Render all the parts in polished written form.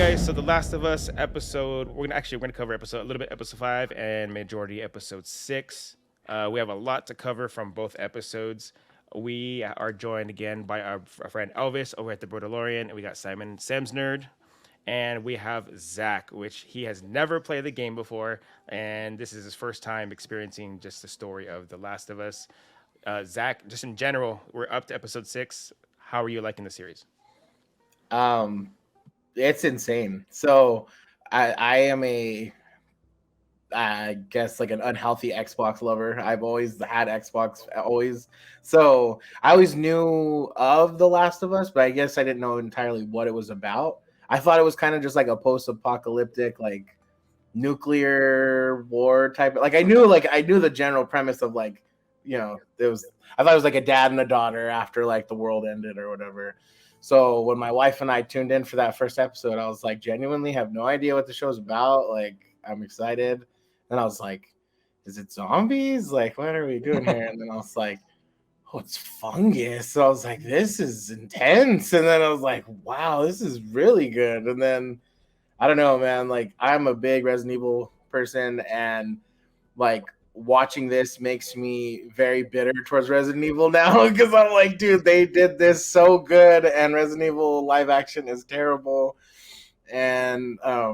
guys. So the Last of Us episode, we're gonna cover episode 5 and majority episode 6. We have a lot to cover from both episodes. We are joined again by our friend Elvis over at the Brodalorian, and we got Simon Semz Nerd, and we have Zach, which he has never played the game before, and this is his first time experiencing just the story of The Last of Us. Zach, just in general, we're up to episode 6. How are you liking the series? Um, it's insane. So I am I guess like an unhealthy Xbox lover. I've always had Xbox, always. So I always knew of The Last of Us, but I guess I didn't know entirely what it was about. I thought it was kind of just like a post-apocalyptic, like nuclear war type. Like I knew the general premise of like, it was. I thought it was like a dad and a daughter after like the world ended or whatever. So when my wife and I tuned in for that first episode, I was like, genuinely have no idea what the show's about. Like, I'm excited. And I was like, is it zombies? Like, what are we doing here? And then I was like, oh, it's fungus. So I was like, this is intense. And then I was like, wow, this is really good. And then I don't know, man. Like, I'm a big Resident Evil person, and like watching this makes me very bitter towards Resident Evil now because I'm like, dude, they did this so good, and Resident Evil live action is terrible. And I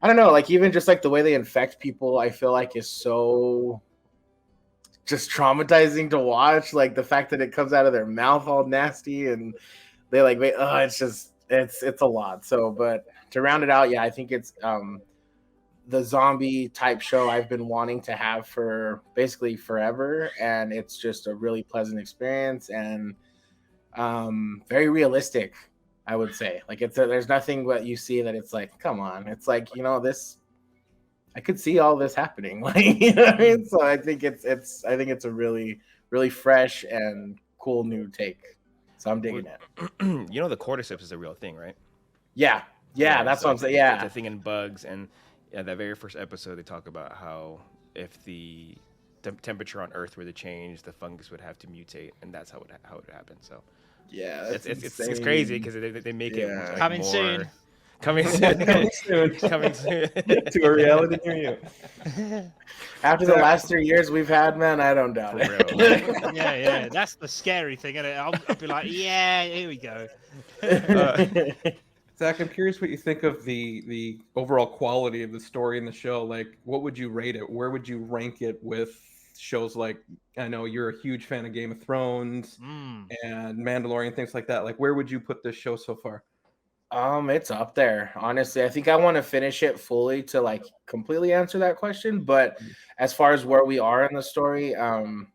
don't know, like even just like the way they infect people, I feel like is so just traumatizing to watch. Like the fact that it comes out of their mouth all nasty, and they like, it's just it's a lot. So, but to round it out, yeah, I think it's the zombie type show I've been wanting to have for basically forever, and it's just a really pleasant experience and very realistic. I would say, like there's nothing what you see that it's like, come on, it's like this. I could see all this happening, like you know what I mean. So I think it's a really fresh and cool new take. So I'm digging it. The cordyceps is a real thing, right? Yeah, that's So what I'm saying. it's a Yeah, thing in bugs, and that very first episode they talk about how if the temperature on Earth were to change, the fungus would have to mutate, and that's how it happened. So yeah, it's crazy because they make it Yeah. like Coming more soon. coming soon Coming soon coming soon to a reality near you. After the last 3 years we've had, man, I don't doubt For it. real. Yeah. That's the scary thing, isn't it? I'll be like, yeah, here we go. Zach, I'm curious what you think of the overall quality of the story in the show. Like, what would you rate it? Where would you rank it with shows like, I know you're a huge fan of Game of Thrones and Mandalorian, things like that. Like, where would you put this show so far? It's up there. Honestly, I think I want to finish it fully to like completely answer that question. But as far as where we are in the story, man,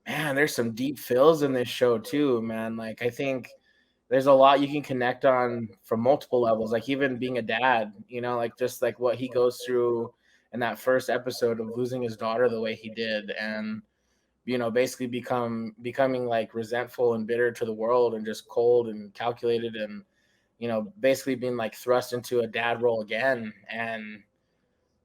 there's some deep feels in this show too, man. Like I think there's a lot you can connect on from multiple levels. Like even being a dad, like just like what he goes through in that first episode of losing his daughter the way he did, and basically becoming like resentful and bitter to the world and just cold and calculated and basically being like thrust into a dad role again. And,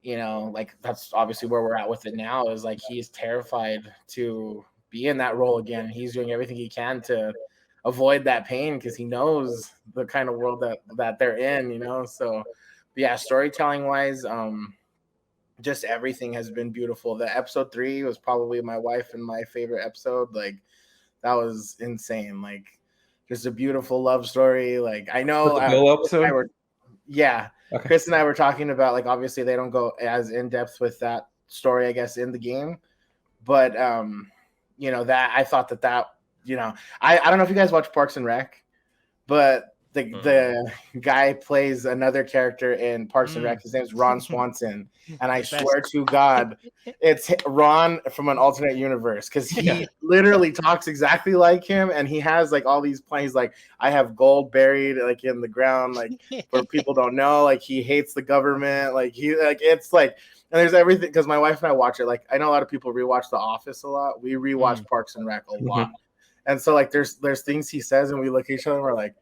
like that's obviously where we're at with it now is like he's terrified to be in that role again. He's doing everything he can to avoid that pain because he knows the kind of world that they're in, So, but yeah, storytelling wise, just everything has been beautiful. The episode 3 was probably my wife and my favorite episode. Like that was insane. Like, just a beautiful love story. Like I know, The Bill episode? Yeah, Okay. Chris and I were talking about like obviously they don't go as in depth with that story, I guess, in the game, but that I thought that I don't know if you guys watch Parks and Rec, but the guy plays another character in Parks and Rec. His name's Ron Swanson, and I swear to God, it's Ron from an alternate universe because he literally talks exactly like him, and he has like all these plans. Like I have gold buried like in the ground, like where people don't know. Like he hates the government. Like it's like. And there's everything because my wife and I watch it. Like I know a lot of people rewatch The Office a lot. We rewatch Parks and Rec a lot, and so like there's things he says, and we look at each other and we're like,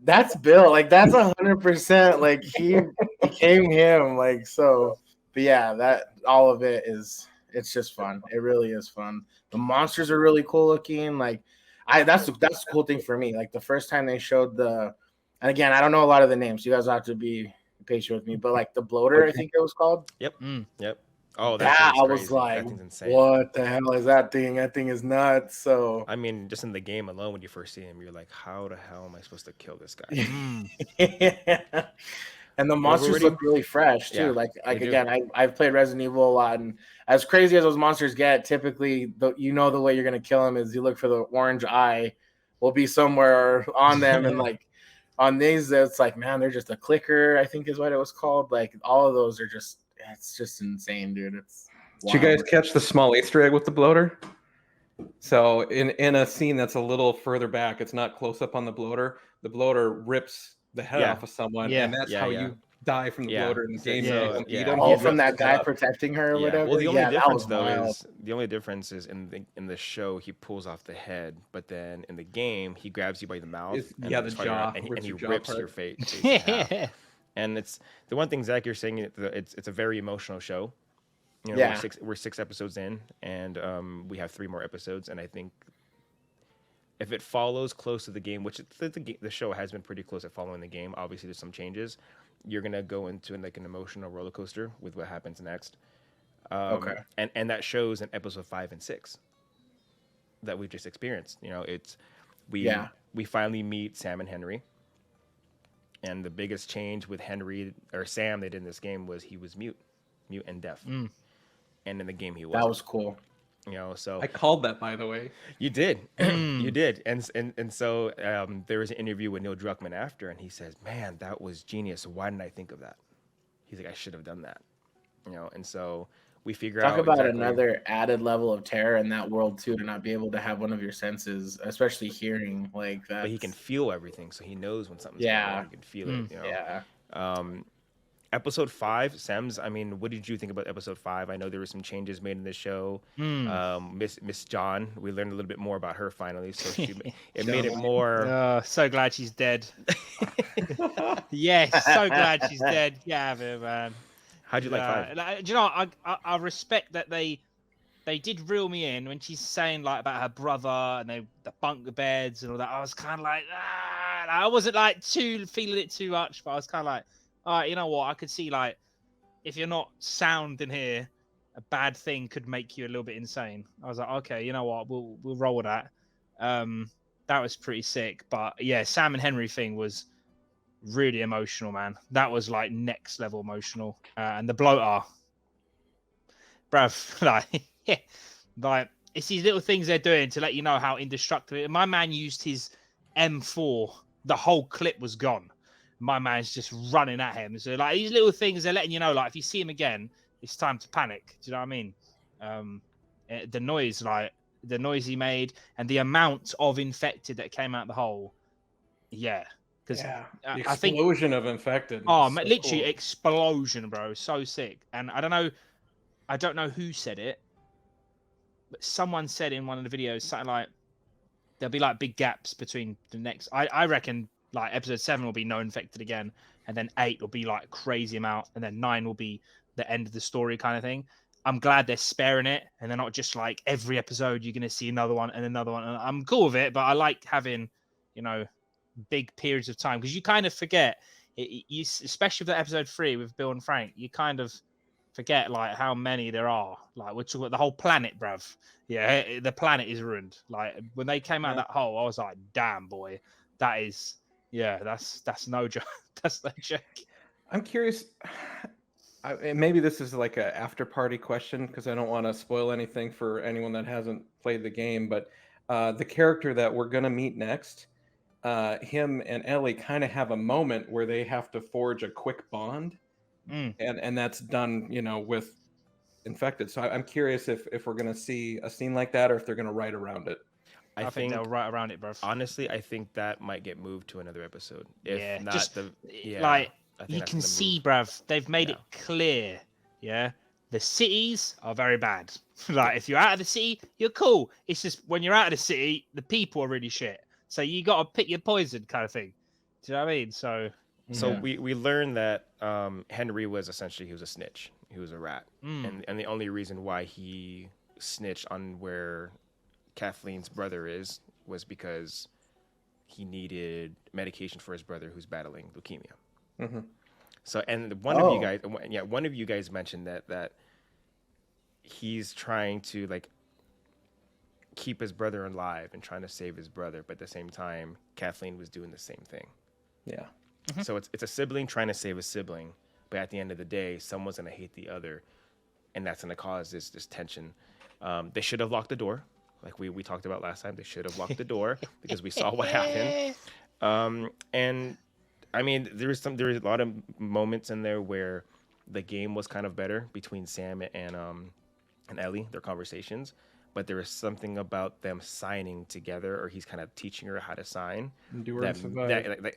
that's Bill. Like that's 100%. Like he became him. Like so. But yeah, that all of it's just fun. It really is fun. The monsters are really cool looking. Like that's the cool thing for me. Like the first time they showed the And again, I don't know a lot of the names. You guys have to be patient with me. But like the bloater, I think it was called. Yep. Mm. Yep. Oh, that That thing's I was crazy. like, That thing's insane. what the hell is that thing? That thing is nuts. So I mean, just in the game alone, when you first see him, you're like, how the hell am I supposed to kill this guy? Mm. and the Well, monsters already- look really fresh too. Yeah, Like they do. again, I've played Resident Evil a lot, and as crazy as those monsters get, typically the way you're gonna kill them is you look for the orange eye, will be somewhere on them, and like on these, it's like, man, they're just a clicker, I think is what it was called. Like all of those are just, it's just insane, dude. It's Did you guys catch the small Easter egg with the bloater? So in a scene that's a little further back, it's not close up on the bloater. The bloater rips the head Yeah. off of someone, Yeah. and that's Yeah, how yeah. you die from the Yeah. bloater in the So- game. so, You don't beat yeah. him, Oh, he from rips that his guy head off. protecting her or Yeah. whatever. Well, the only that difference was though wild. is the only difference is in the show he pulls off the head, but then in the game he grabs you by the mouth. It's- and yeah, then the fire jaw, out, and he, rips and he your jaw rips apart. your face in half. And it's the one thing, Zach, you're saying it's a very emotional show. You know, Yeah. we're six episodes in, and we have 3 more episodes, and I think if it follows close to the game, which the show has been pretty close at following the game. Obviously, there's some changes. You're gonna go into like an emotional roller coaster with what happens next. Okay. And that shows in episode 5 and 6 that we've just experienced. You know, we finally meet Sam and Henry. And the biggest change with Henry or Sam they did in this game was he was mute and deaf. Mm. And in the game he That wasn't. was cool. You know, so I called that, by the way. you did, you did, and so there was an interview with Neil Druckmann after, and he says, "Man, that was genius. Why didn't I think of that?" He's like, "I should have done that," you know. And so we figure out Talk about exactly- another added level of terror in that world too, to not be able to have one of your senses, especially hearing like that. But he can feel everything, so he knows when something's Yeah. going on. He can feel it. You know? Yeah. Episode 5, Semz. I mean, what did you think about episode 5? I know there were some changes made in the show. Miss John, we learned a little bit more about her finally, so it made it more. Oh, so glad she's dead. Yes, so glad she's dead. Yeah, man. How'd you like 5? Do you know? I respect that they did reel me in when she's saying like about her brother and the bunk beds and all that. I was kind of like, I wasn't like feeling it too much, but I was kind of like, all right, you know what? I could see like if you're not sound in here, a bad thing could make you a little bit insane. I was like, okay, you know what? We'll roll with that. That was pretty sick. But yeah, Sam and Henry thing was really emotional, man. That was like next level emotional. And the bloater, bruv, like it's these little things they're doing to let you know how indestructible. My man used his M4. The whole clip was gone. My man's just running at him. So like these little things, they're letting you know, like if you see him again, it's time to panic. Do you know what I mean? The noise he made, and the amount of infected that came out the hole. Yeah, because The I think explosion of infected. Oh, So literally cool. explosion, bro. So sick. And I don't know who said it, but someone said in one of the videos something like there'll be like big gaps between the next. I reckon like episode 7 will be no infected again, and then 8 will be like crazy amount, and then 9 will be the end of the story kind of thing. I'm glad they're sparing it, and they're not just like every episode you're gonna see another one and another one. And I'm cool with it, but I like having, you know, big periods of time because you kind of forget. You especially with episode 3 with Bill and Frank, you kind of forget like how many there are. Like we're talking about the whole planet, bruv. Yeah, the planet is ruined. Like when they came out of that hole, I was like, damn boy, that is that's no joke. That's no joke. I'm curious. And maybe this is like a after party question because I don't want to spoil anything for anyone that hasn't played the game. But the character that we're gonna meet next, him and Ellie kind of have a moment where they have to forge a quick bond, and that's done, you know, with infected. So I'm curious if we're gonna see a scene like that or if they're gonna write around it. I think they'll write around it, bro. Honestly, I think that might get moved to another episode. If Yeah, not just like you can see, bruv, they've made it clear. Yeah, the cities are very bad. Like if you're out of the city, you're cool. It's just when you're out of the city, the people are really shit. So you got to pick your poison, kind of thing. Do you know what I mean? So we learned that Henry was essentially, he was a snitch. He was a rat, and the only reason why he snitched on where Kathleen's brother is was because he needed medication for his brother who's battling leukemia. Mhm. So, and one of you guys mentioned that he's trying to like keep his brother alive and trying to save his brother, but at the same time, Kathleen was doing the same thing. Yeah. So it's a sibling trying to save a sibling, but at the end of the day, someone's gonna hate the other, and that's gonna cause this tension. They should have locked the door, like we talked about last time. They should have locked the door because we saw what happened. And I mean, there was a lot of moments in there where the game was kind of better between Sam and Ellie, their conversations. But there was something about them signing together, or he's kind of teaching her how to sign. Endure That, and survive.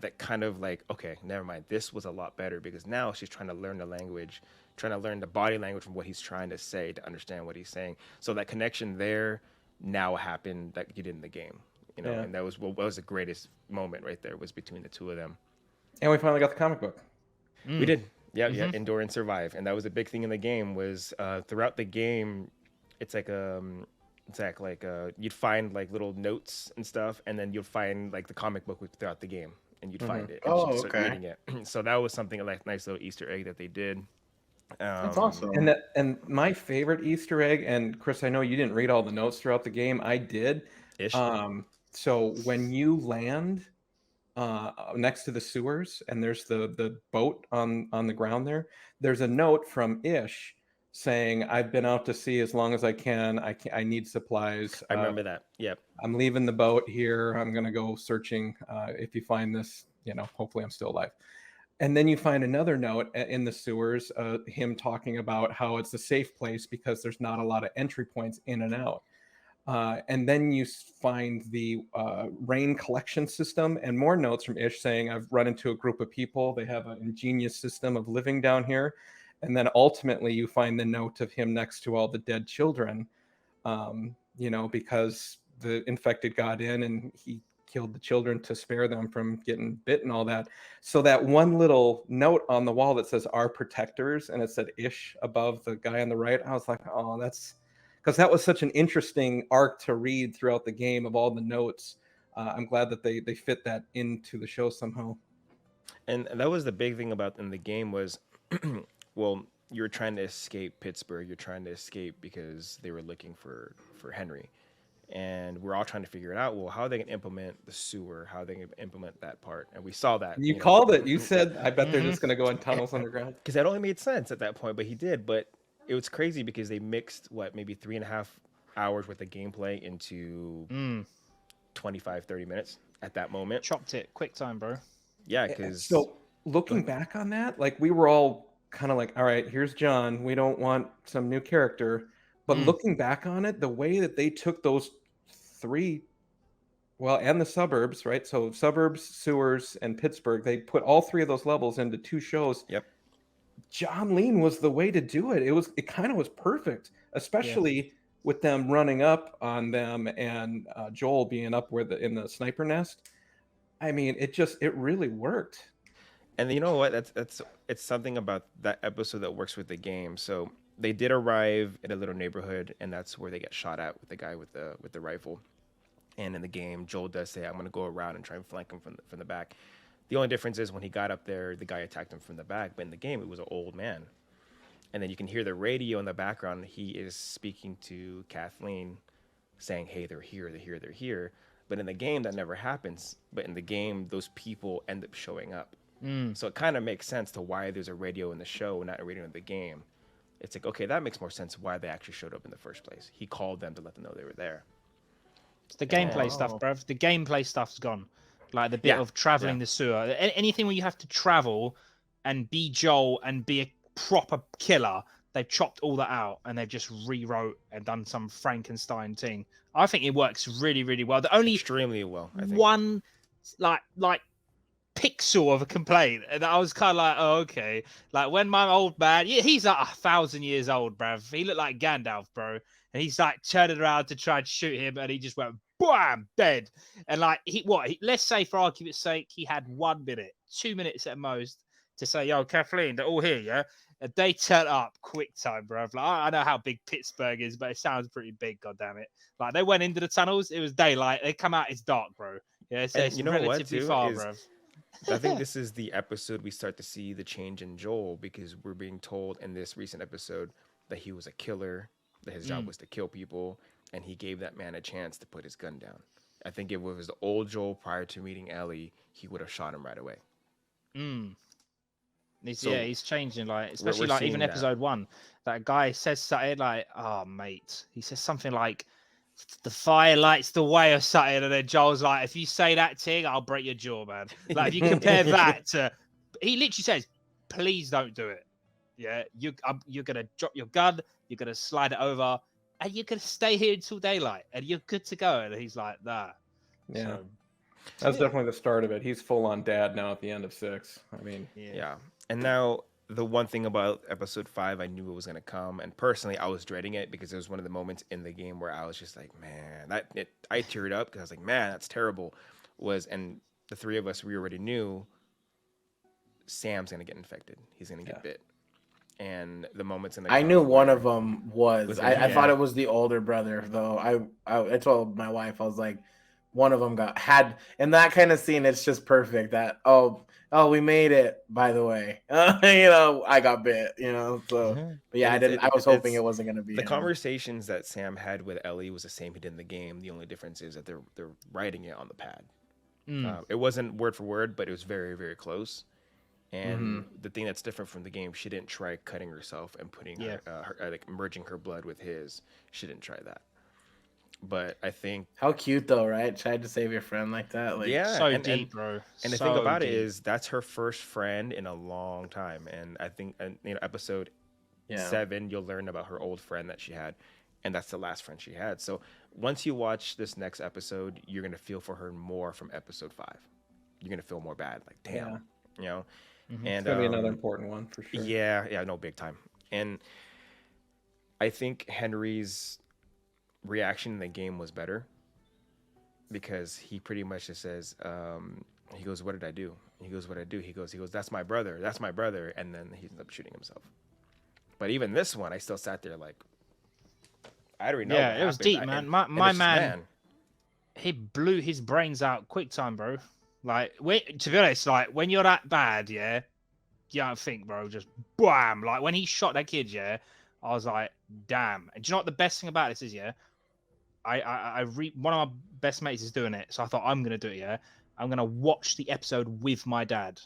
that kind of like, okay, never mind. This was a lot better because now she's trying to learn the language, trying to learn the body language from what he's trying to say to understand what he's saying. So that connection there now happened that you did in the game, Yeah. and that was what was the greatest moment right there, was between the two of them. And we finally got the comic book. We did, yeah, endure and survive, and that was a big thing in the game. Was throughout the game, it's like you'd find like little notes and stuff, and then you'll find like the comic book throughout the game, and you'd find it. And Oh, you'd start okay. reading it. So that was something like nice little Easter egg that they did. That's awesome. And my favorite Easter egg, and Chris, I know you didn't read all the notes throughout the game. I did. Ish. So when you land next to the sewers, and there's the boat on the ground there, there's a note from Ish saying, "I've been out to sea as long as I can. I need supplies. I remember that. Yep. I'm leaving the boat here. I'm gonna go searching. If you find this, hopefully I'm still alive." And then you find another note in the sewers, him talking about how it's a safe place because there's not a lot of entry points in and out. And then you find the rain collection system and more notes from Ish saying, "I've run into a group of people. They have an ingenious system of living down here." And then ultimately you find the note of him next to all the dead children, because the infected got in and he killed the children to spare them from getting bit and all that. So that one little note on the wall that says "Our Protectors" and it said Ish above the guy on the right, I was like, oh, that's because that was such an interesting arc to read throughout the game of all the notes. I'm glad that they fit that into the show somehow. And that was the big thing about in the game was, well, you're trying to escape Pittsburgh. You're trying to escape because they were looking for Henry. And we're all trying to figure it out. Well, how are they going to implement the sewer? How are they going to implement that part? And we saw that. You called it. You said, I bet they're just going to go in tunnels underground. Because that only made sense at that point, but he did. But it was crazy because they mixed, maybe 3.5 hours worth of gameplay into 25, 30 minutes at that moment. Chopped it. Quick time, bro. Yeah, because... So looking back on that, like we were all kind of like, all right, here's John. We don't want some new character. But looking back on it, the way that they took those three, and the suburbs, right? So suburbs, sewers, and Pittsburgh, they put all three of those levels into 2 shows. Yep. John Lean was the way to do it. It kind of was perfect, especially with them running up on them and Joel being up in the sniper nest. I mean, it really worked. And you know what? It's something about that episode that works with the game. So they did arrive in a little neighborhood, and that's where they get shot at with the guy with the rifle. And in the game, Joel does say, "I'm going to go around and try and flank him from the back." The only difference is when he got up there, the guy attacked him from the back. But in the game, it was an old man. And then you can hear the radio in the background. He is speaking to Kathleen, saying, "Hey, they're here, they're here, they're here." But in the game, that never happens. But in the game, those people end up showing up. So it kind of makes sense to why there's a radio in the show, not a radio in the game. It's like, okay, that makes more sense why they actually showed up in the first place. He called them to let them know they were there. It's the gameplay stuff, bruv. The gameplay stuff's gone. Like the bit of traveling the sewer. Anything where you have to travel and be Joel and be a proper killer, they've chopped all that out and they've just rewrote and done some Frankenstein thing. I think it works really, really well. The only extremely well. I think. One like pixel of a complaint, and I was kind of like, oh, okay. Like when my old man, he's like 1,000 years old, bruv. He looked like Gandalf, bro, and he's like turning around to try and shoot him, and he just went bam, dead. And like let's say for argument's sake, he had 1 minute, 2 minutes at most to say, "Yo, Kathleen, they're all here, yeah." And they turn up quick time, bruv. Like I know how big Pittsburgh is, but it sounds pretty big. God damn it! Like they went into the tunnels, it was daylight. They come out, it's dark, bro. Yeah, it's, And it's you know what, relatively too, far, is bro. I think this is the episode we start to see the change in Joel because we're being told in this recent episode that he was a killer, that his job Mm. was to kill people, and he gave that man a chance to put his gun down. I think if it was the old Joel prior to meeting Ellie, he would have shot him right away. Mm. Yeah, So he's changing, like, we're especially like even seeing that. episode 1. That guy says something like, "Oh, mate," he says something like, "The fire lights the way," or something, and then Joel's like, "If you say that thing, I'll break your jaw, man." Like, if you compare that to, he literally says, "Please don't do it." Yeah, you're gonna drop your gun, you're gonna slide it over, and you're gonna stay here until daylight, and you're good to go. And he's like, "Nah." Yeah. So, That's definitely the start of it. He's full on dad now at the end of 6. I mean, Yeah. And now the one thing about episode 5, I knew it was gonna come, and personally, I was dreading it because it was one of the moments in the game where I was just like, man, I teared up because I was like, man, that's terrible. And the three of us, we already knew Sam's gonna get infected. He's gonna get bit. And the moments in the I knew one where- of them was. Was it I him? thought Yeah. it was the older brother though. I told my wife, I was like, one of them had in that kind of scene. It's just perfect. That we made it. By the way, I got bit. So but yeah, And I didn't. I was hoping it wasn't gonna be the him. conversations that Sam had with Ellie was the same he did in the game. The only difference is that they're writing it on the pad. It wasn't word for word, but it was very, very close. And the thing that's different from the game, she didn't try cutting herself and putting her like merging her blood with his. She didn't try that. But I think How cute though, right? Tried to save your friend like that. Like, yeah, so and, deep, bro. And the thing about it is that's her first friend in a long time. And I think episode 7, you'll learn about her old friend that she had, and that's the last friend she had. So once you watch this next episode, you're gonna feel for her more from episode 5. You're gonna feel more bad, like damn, And it's gonna be another important one for sure. Yeah, no, big time. And I think Henry's reaction in the game was better because he pretty much just says, he goes, "What did I do?" He goes, "What did I do?" He goes, "That's my brother. That's my brother." And then he ends up shooting himself. But even this one, I still sat there like, I don't know. Yeah, it was deep, man. My it's just, man, he blew his brains out quick time, bro. Like, to be honest, like when you're that bad, you don't think, bro. Just bam! Like when he shot that kid, I was like, damn. And do you know what the best thing about this is? One of my best mates is doing it, so I thought I'm gonna do it. I'm gonna watch the episode with my dad.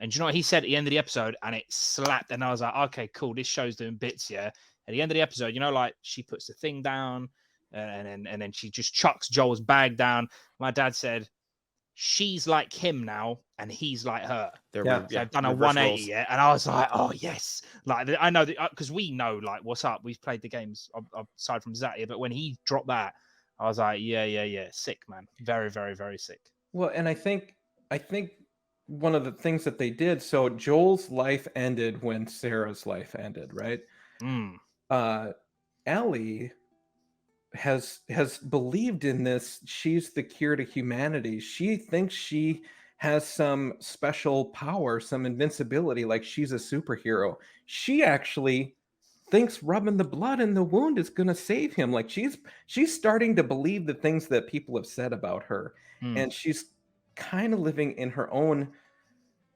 And do you know what he said at the end of the episode? And it slapped, and I was like, okay, cool. This show's doing bits. At the end of the episode, like she puts the thing down, and then she just chucks Joel's bag down. My dad said, she's like him now, and he's like her. They've done a 180, and I was like, oh yes, like I know that because we know like what's up. We've played the games aside from Zatia, but when he dropped that, I was like, yeah, sick, man, very, very, very sick. Well, and I think one of the things that they did. So Joel's life ended when Sarah's life ended, right? Ellie has believed in this. She's the cure to humanity. She thinks she has some special power, some invincibility, like she's a superhero. She actually thinks rubbing the blood in the wound is going to save him. Like she's starting to believe the things that people have said about her. And she's kind of living in her own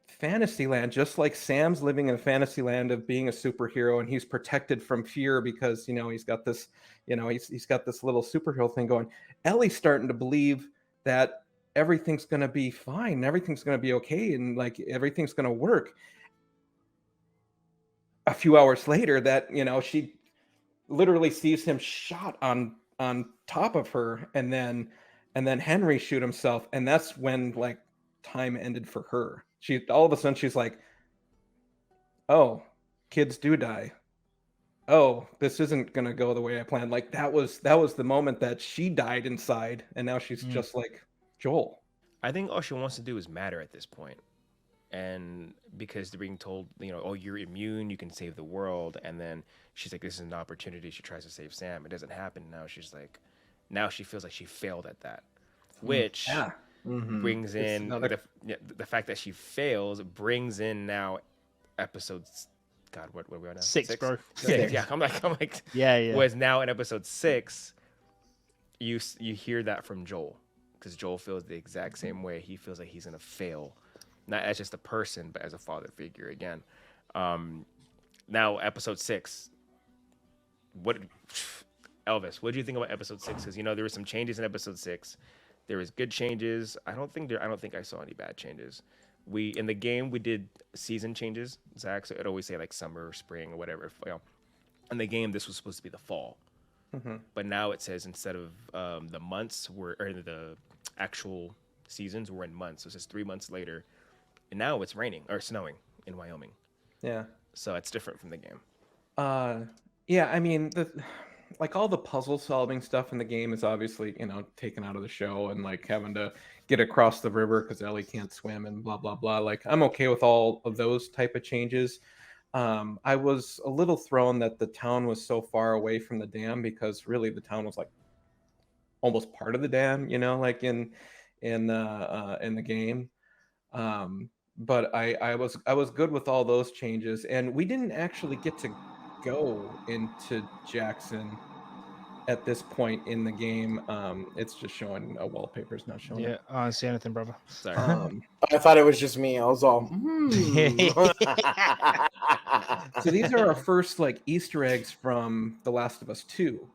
fantasy land, just like Sam's living in a fantasy land of being a superhero, and he's protected from fear because he's got this he's got this little superhero thing going. Ellie's starting to believe that everything's going to be fine, everything's going to be okay, and like everything's going to work. A few hours later, that she literally sees him shot on top of her, and then Henry shoot himself, and that's when like time ended for her. She all of a sudden she's like, oh, kids do die. Oh, this isn't gonna go the way I planned. Like that was the moment that she died inside, and now she's just like Joel. I think all she wants to do is matter at this point. And because they're being told, oh, you're immune, you can save the world, and then she's like, this is an opportunity. She tries to save Sam. It doesn't happen. Now she's like, now she feels like she failed at that, which brings in the fact that she fails brings in now episodes. God, what are we on now? 6, bro. 6. Yeah, I'm like, yeah. Whereas now in episode 6, you hear that from Joel, because Joel feels the exact same way. He feels like he's gonna fail, not as just a person, but as a father figure again. Now, episode 6. What, Elvis? What do you think about episode 6? Because there were some changes in episode 6. There was good changes. I don't think I saw any bad changes. In the game we did season changes, Zach. So it always say like summer, spring, or whatever. In the game, this was supposed to be the fall, but now it says instead of the months or the actual seasons, we're in months. So it says 3 months later, and now it's raining or snowing in Wyoming. Yeah. So it's different from the game. Yeah, I mean, like all the puzzle solving stuff in the game is obviously, taken out of the show, and like having to get across the river because Ellie can't swim and blah, blah, blah. Like, I'm okay with all of those type of changes. I was a little thrown that the town was so far away from the dam, because really the town was like almost part of the dam, like in the game. But I was good with all those changes, and we didn't actually get to go into Jackson at this point in the game. It's just showing a wallpaper, it's not showing Yeah, I don't see anything, brother. Sorry. I thought it was just me. I was all, So these are our first like Easter eggs from The Last of Us 2,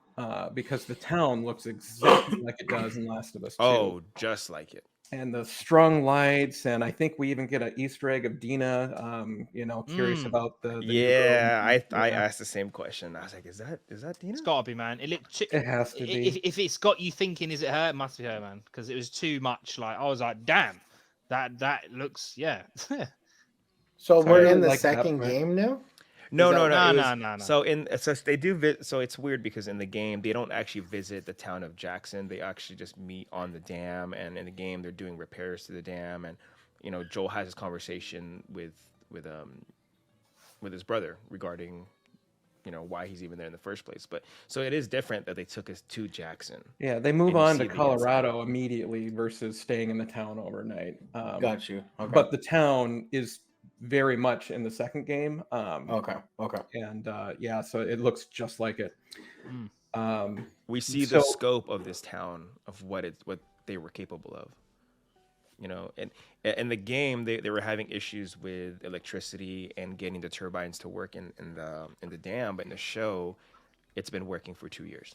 because the town looks exactly like it does in Last of Us 2. Oh, just like it. And the strung lights, and I think we even get an Easter egg of Dina. Curious about the Yeah, new girl. I asked the same question. I was like, is that Dina? It's gotta be, man. It has to be. If it's got you thinking, is it her? It must be her, man. Because it was too much. Like, I was like, damn, that looks, yeah. So Sorry, we're I in the like that second part. game now? No. No. So they do. So it's weird because in the game they don't actually visit the town of Jackson. They actually just meet on the dam, and in the game they're doing repairs to the dam. And Joel has this conversation with his brother regarding why he's even there in the first place. But so it is different that they took us to Jackson. Yeah, they move And you on see to the Colorado immediately versus staying in the town overnight. Got you. Okay. But the town is very much in the second game. Okay. And yeah, so it looks just like it. We see the scope of this town, of what they were capable of. And in the game they were having issues with electricity and getting the turbines to work in the dam, but in the show it's been working for 2 years.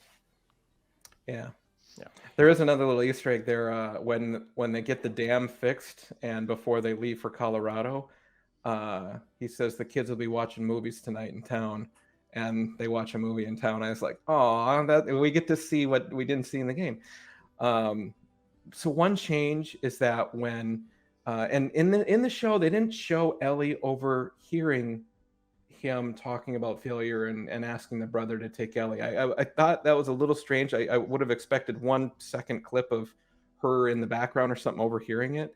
Yeah. Yeah. There is another little Easter egg there. When they get the dam fixed and before they leave for Colorado, he says the kids will be watching movies tonight in town, and they watch a movie in town. I was like, oh, that we get to see what we didn't see in the game. So one change is that when and in the show they didn't show Ellie overhearing him talking about failure and asking the brother to take Ellie. I thought that was a little strange. I would have expected 1 second clip of her in the background or something overhearing it.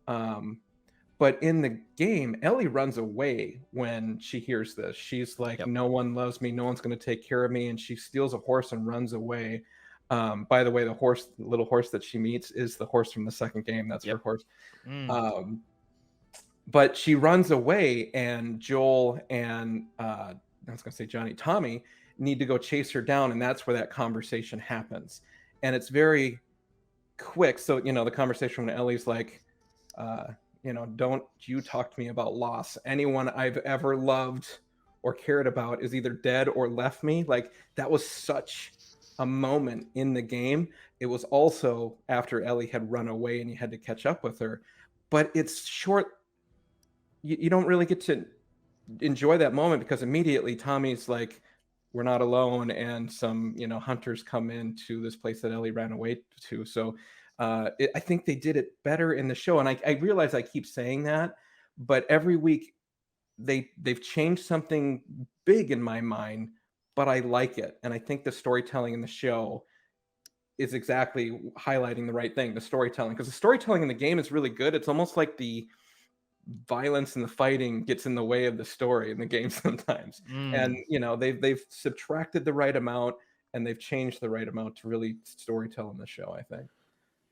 But in the game, Ellie runs away when she hears this. She's like, Yep. No one loves me. No one's going to take care of me. And she steals a horse and runs away. By the way, the little horse that she meets is the horse from the second game. That's her horse. But she runs away, and Joel and I was going to say Tommy need to go chase her down. And that's where that conversation happens. And it's very quick. So, the conversation when Ellie's like, don't you talk to me about loss. Anyone I've ever loved or cared about is either dead or left me. Like, that was such a moment in the game. It was also after Ellie had run away and you had to catch up with her. But it's short. You don't really get to enjoy that moment because immediately Tommy's like, we're not alone. And some, hunters come into this place that Ellie ran away to. So I think they did it better in the show. And I realize I keep saying that, but every week they've changed something big in my mind, but I like it. And I think the storytelling in the show is exactly highlighting the right thing, the storytelling, because the storytelling in the game is really good. It's almost like the violence and the fighting gets in the way of the story in the game sometimes. And, they've subtracted the right amount and they've changed the right amount to really storytell in the show, I think.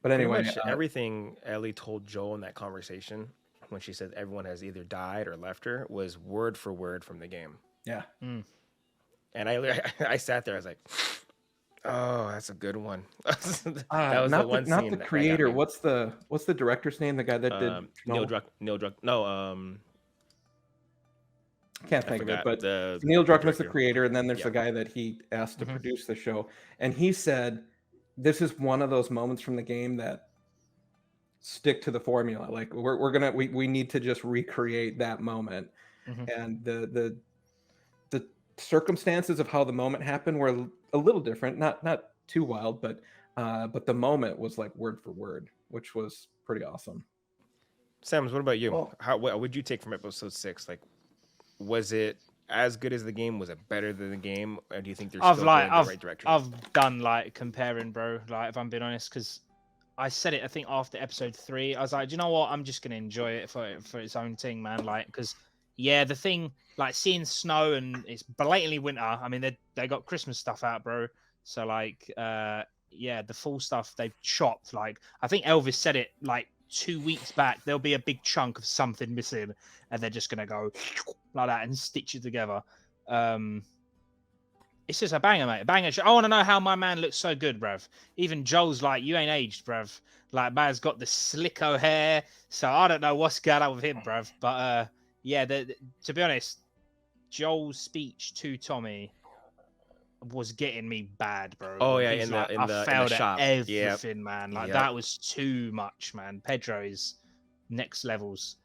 But anyway, everything Ellie told Joel in that conversation when she said everyone has either died or left her was word for word from the game. Yeah. And I sat there, I was like, Oh, that's a good one. That was the Not one not scene the that got creator. me. What's the director's name? The guy that did Neil Druck. No, can't I think of it, forgot but the Neil Druckmann's the director. creator, and then there's Yep. the guy that he asked to Mhm. produce the show, and he said this is one of those moments from the game that stick to the formula. Like we need to just recreate that moment, Mhm. and the circumstances of how the moment happened were a little different, not too wild, but the moment was like word for word, which was pretty awesome. Sam's, what about you? Well, What would you take from episode 6? Like, was it as good as the game? Was it better than the game? Or do you think they're still going in the right direction? I've done like comparing, bro. Like if I'm being honest, because I said it. I think after episode 3, I was like, do you know what? I'm just gonna enjoy it for its own thing, man. Like because yeah, the thing like seeing snow and it's blatantly winter. I mean they got Christmas stuff out, bro. So like yeah, the full stuff they've chopped. Like I think Elvis said it like 2 weeks back. There'll be a big chunk of something missing, and they're just gonna go like that and stitch it together. It's just a banger, mate. A banger. I want to know how my man looks so good, bruv. Even Joel's like, you ain't aged, bruv. Like, man's got the slicko hair. So I don't know what's going on with him, bruv. But yeah, to be honest, Joel's speech to Tommy was getting me bad, bro. Oh yeah, He's in like, the I failed shop. at Yep. everything, man. Like Yep. that was too much, man. Pedro is next levels.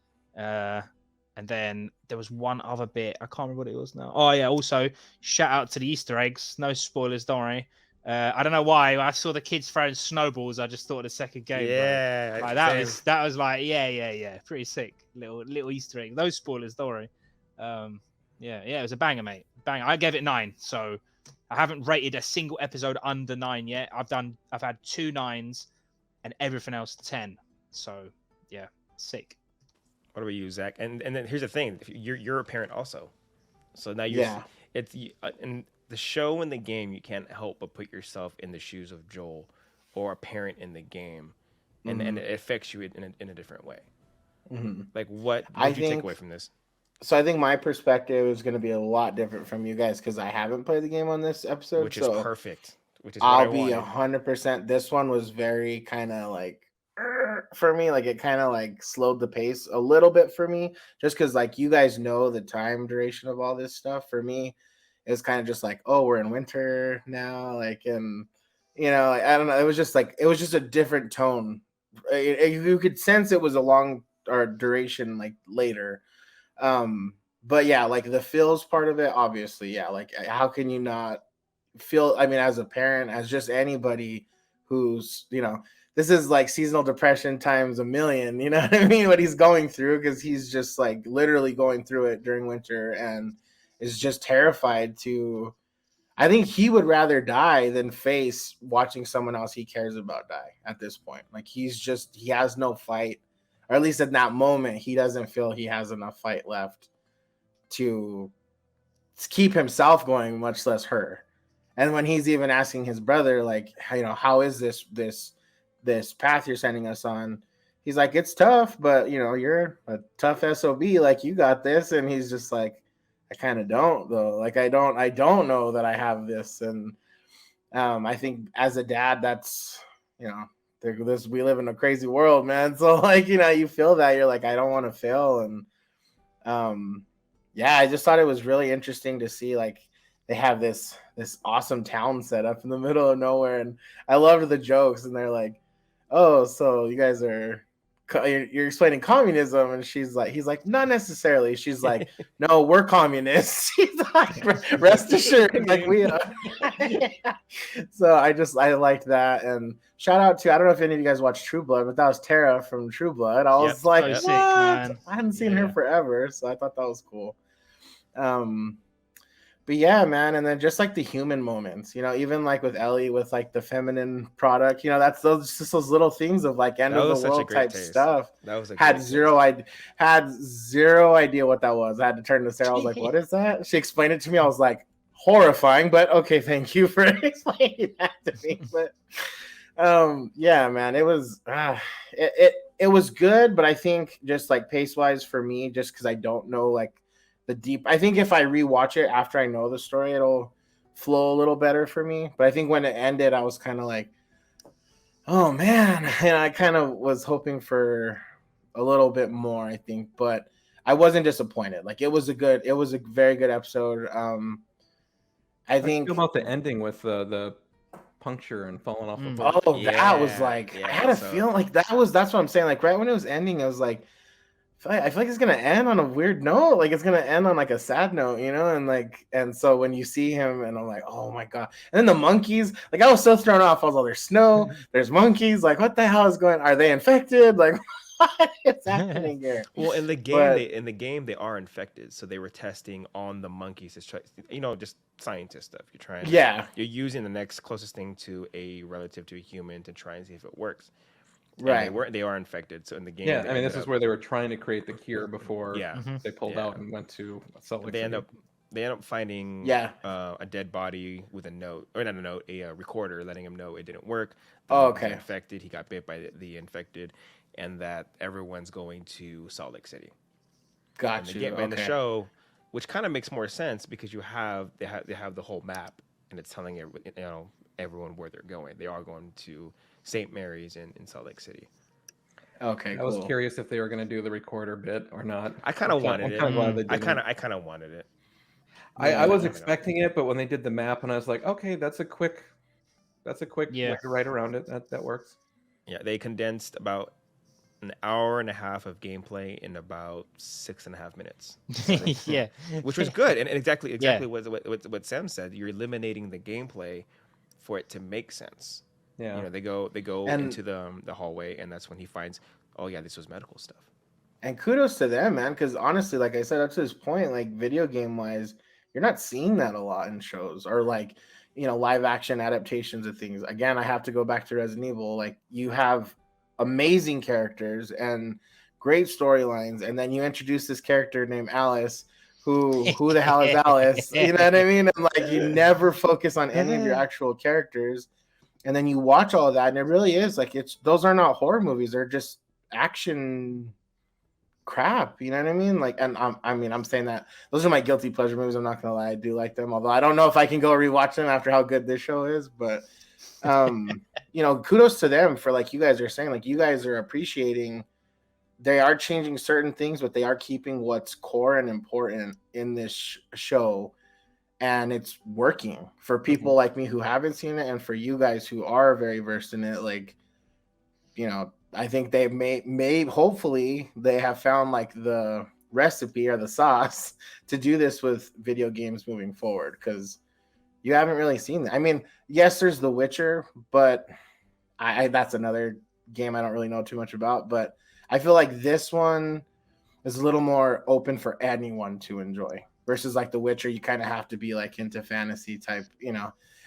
And then there was one other bit. I can't remember what it was now. Oh yeah, also shout out to the Easter eggs. No spoilers, don't worry. I don't know why. I saw the kids throwing snowballs. I just thought of the second game. Yeah, bro. Like, that was like yeah, pretty sick. Little Easter egg. No spoilers, don't worry. Yeah, it was a banger, mate. Banger. I gave it 9. So I haven't rated a single episode under 9 yet. I've had 2 9s and everything else 10. So yeah, sick. What about you, Zach? And then here's the thing: you're a parent also, so now it's in the show and the game. You can't help but put yourself in the shoes of Joel or a parent in the game, and it affects you in a different way. Mm-hmm. Like what I did you take think- away from this? So I think my perspective is going to be a lot different from you guys because I haven't played the game on this episode. Which is so perfect. Which is what I'll I be wanted. 100%. This one was very kind of like for me, like it kind of like slowed the pace a little bit for me, just because like you guys know the time duration of all this stuff. For me, it's kind of just like, oh, we're in winter now, like, and like, I don't know. It was just a different tone. You could sense it was a long or duration like later. But yeah, like the feels part of it, obviously, yeah. Like, how can you not feel? I mean, as a parent, as just anybody who's, this is like seasonal depression times a million. You know what I mean? What he's going through, because he's just like literally going through it during winter and is just terrified to. I think he would rather die than face watching someone else he cares about die at this point. Like he has no fight, or at least at that moment, he doesn't feel he has enough fight left to keep himself going, much less her. And when he's even asking his brother, like, how is this path you're sending us on? He's like, it's tough, but you're a tough SOB, like you got this. And he's just like, I kind of don't though. Like I don't know that I have this. And I think as a dad, that's we live in a crazy world, man. So like, you feel that you're like, I don't want to fail. And yeah, I just thought it was really interesting to see like they have this awesome town set up in the middle of nowhere. And I loved the jokes, and they're like, oh, so you guys you're explaining communism, and he's like, not necessarily. She's like, no, we're communists. She's like, rest assured, like we are. So I liked that, and shout out to, I don't know if any of you guys watched True Blood, but that was Tara from True Blood. I was like, so sick, what? man. I hadn't seen her forever, so I thought that was cool. But yeah, man, and then just like the human moments, even like with Ellie, with like the feminine product, that's just those little things of like end of the world type stuff. That was had zero idea what that was. I had to turn to Sarah. I was like, "What is that?" She explained it to me. I was like, horrifying, but okay, thank you for explaining that to me. But yeah, man, it was it was good, but I think just like pace wise for me, just because I don't know like the deep. I think if I rewatch it after I know the story, it'll flow a little better for me. But I think when it ended, I was kind of like, oh man, and I kind of was hoping for a little bit more, I think, but I wasn't disappointed. Like it was a very good episode. I How do you think feel about the ending with the puncture and falling off the Mm. boat? oh, that was Yeah, like I yeah, had a so- feeling like that's what I'm saying. Like right when it was ending, I was like, I feel like it's gonna end on a weird note. Like it's gonna end on like a sad note, you know? And so when you see him, and I'm like, oh my god. And then the monkeys, like I was so thrown off. I was like, there's snow, there's monkeys. Like what the hell is going? Are they infected? Like what is happening here? Well, in the game, they are infected, so they were testing on the monkeys to try, just scientist stuff. You're trying, you're using the next closest thing to a relative to a human to try and see if it works. And right. they are infected. So in the game, Yeah, they I mean, this ended is up- where they were trying to create the cure before Yeah, they pulled yeah. out and went to Salt Lake they end City. up finding Yeah. a dead body with a note, or not a note, a recorder letting him know it didn't work. Oh, He was okay. infected. He got bit by the infected, and that everyone's going to Salt Lake City. Got In the you. game, in the Okay. show, which kind of makes more sense because they have the whole map, and it's telling everyone where they're going. They are going to St. Mary's in Salt Lake City. Okay, I was cool. curious if they were going to do the recorder bit or not. I kind of wanted I'm it. kind of glad they I didn't. kind of wanted it. I was Yeah. expecting it, but when they did the map, and I was like, okay, that's a quick Yeah. way to write around it. That works. Yeah, they condensed about an hour and a half of gameplay in about 6.5 minutes, Yeah. which was good. And exactly Yeah. what Sam said. You're eliminating the gameplay for it to make sense. Yeah. They go And- into the hallway, and that's when he finds, oh yeah, this was medical stuff. And kudos to them, man, because honestly, like I said, up to this point, like video game wise, you're not seeing that a lot in shows or like, live action adaptations of things. Again, I have to go back to Resident Evil. Like you have amazing characters and great storylines, and then you introduce this character named Alice, who the hell is Alice? You know what I mean? And like you never focus on any of your actual characters, and then you watch all of that, and it really is like those are not horror movies; they're just action crap, you know what I mean? Like, and I'm saying that those are my guilty pleasure movies. I'm not gonna lie, I do like them, although I don't know if I can go rewatch them after how good this show is. But kudos to them for, like you guys are saying, like you guys are appreciating. They are changing certain things, but they are keeping what's core and important in this show, and it's working for people like me who haven't seen it, and for you guys who are very versed in it. Like, I think they may hopefully they have found like the recipe or the sauce to do this with video games moving forward, because you haven't really seen that. I mean, yes, there's The Witcher, but I that's another game I don't really know too much about. But I feel like this one is a little more open for anyone to enjoy versus like The Witcher. You kind of have to be like into fantasy type,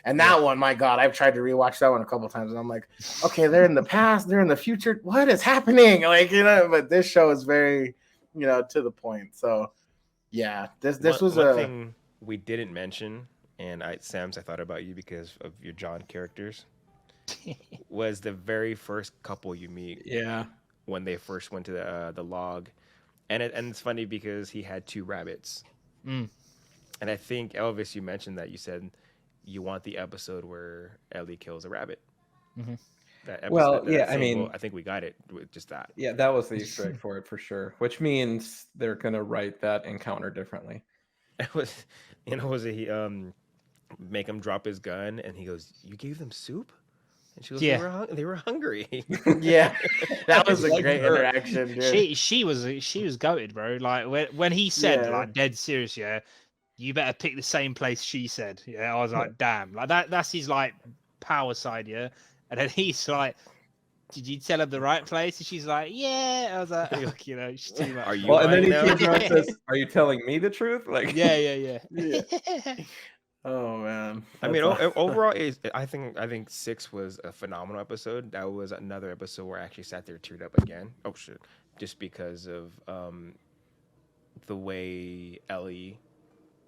And that one, my God, I've tried to rewatch that one a couple times, and I'm like, okay, they're in the past, they're in the future. What is happening? Like, but this show is very, to the point. So, yeah, this was one a thing we didn't mention, and Sam's, I thought about you because of your John characters, was the very first couple you meet. Yeah. When they first went to the log, and it's funny because he had 2 rabbits, and I think Elvis, you mentioned that you said you want the episode where Ellie kills a rabbit. Mm-hmm. That episode, Well, that yeah, scene, I mean, well, I think we got it with just that. Yeah, that was the Easter egg for it for sure, which means they're gonna write that encounter differently. It was, he make him drop his gun, and he goes, "You gave them soup?" And she goes, Yeah. They were hungry." yeah, that was a Like great her. interaction, dude. She was goated, bro. Like when he said, Yeah. like, dead serious, yeah, you better pick the same place she said. Yeah, I was like, damn, like that's his like power side, yeah. And then he's like, did you tell him the right place? And she's like, yeah. I was like, look, she's too much. Are you Well, and then he lying now? turns around and says, "Are you telling me the truth?" Like, Yeah. Oh man, I mean, That's overall, I think 6 was a phenomenal episode. That was another episode where I actually sat there, teared up again. Oh shit! Just because of the way Ellie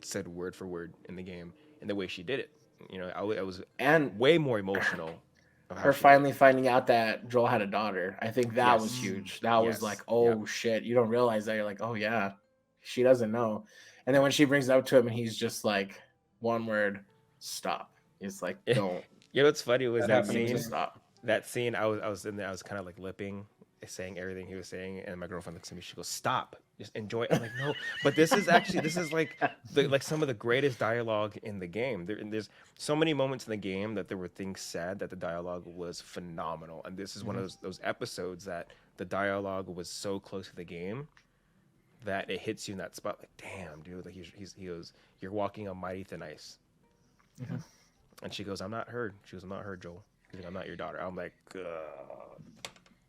said word for word in the game and the way she did it. I was and way more emotional. of how her she did finally finding out that Joel had a daughter. I think that was Yes. huge. That was Yes. like, oh shit, you don't realize that. You're like, oh yeah, she doesn't know. And then when she brings it up to him, and he's just like, one word, stop. He's like, don't. You know what's funny was That that You need scene. to stop. That scene, I was in there. I was kind of like lipping, saying everything he was saying, and my girlfriend looks at me. She goes, "Stop, just enjoy it." I'm like, "No," but this is like like some of the greatest dialogue in the game. There's so many moments in the game that there were things said that the dialogue was phenomenal, and this is one of those episodes that the dialogue was so close to the game that it hits you in that spot. Like, damn, dude, like he goes, "You're walking on mighty thin ice," and she goes, "I'm not her." She goes, "I'm not her, Joel." He's like, "I'm not your daughter." I'm like,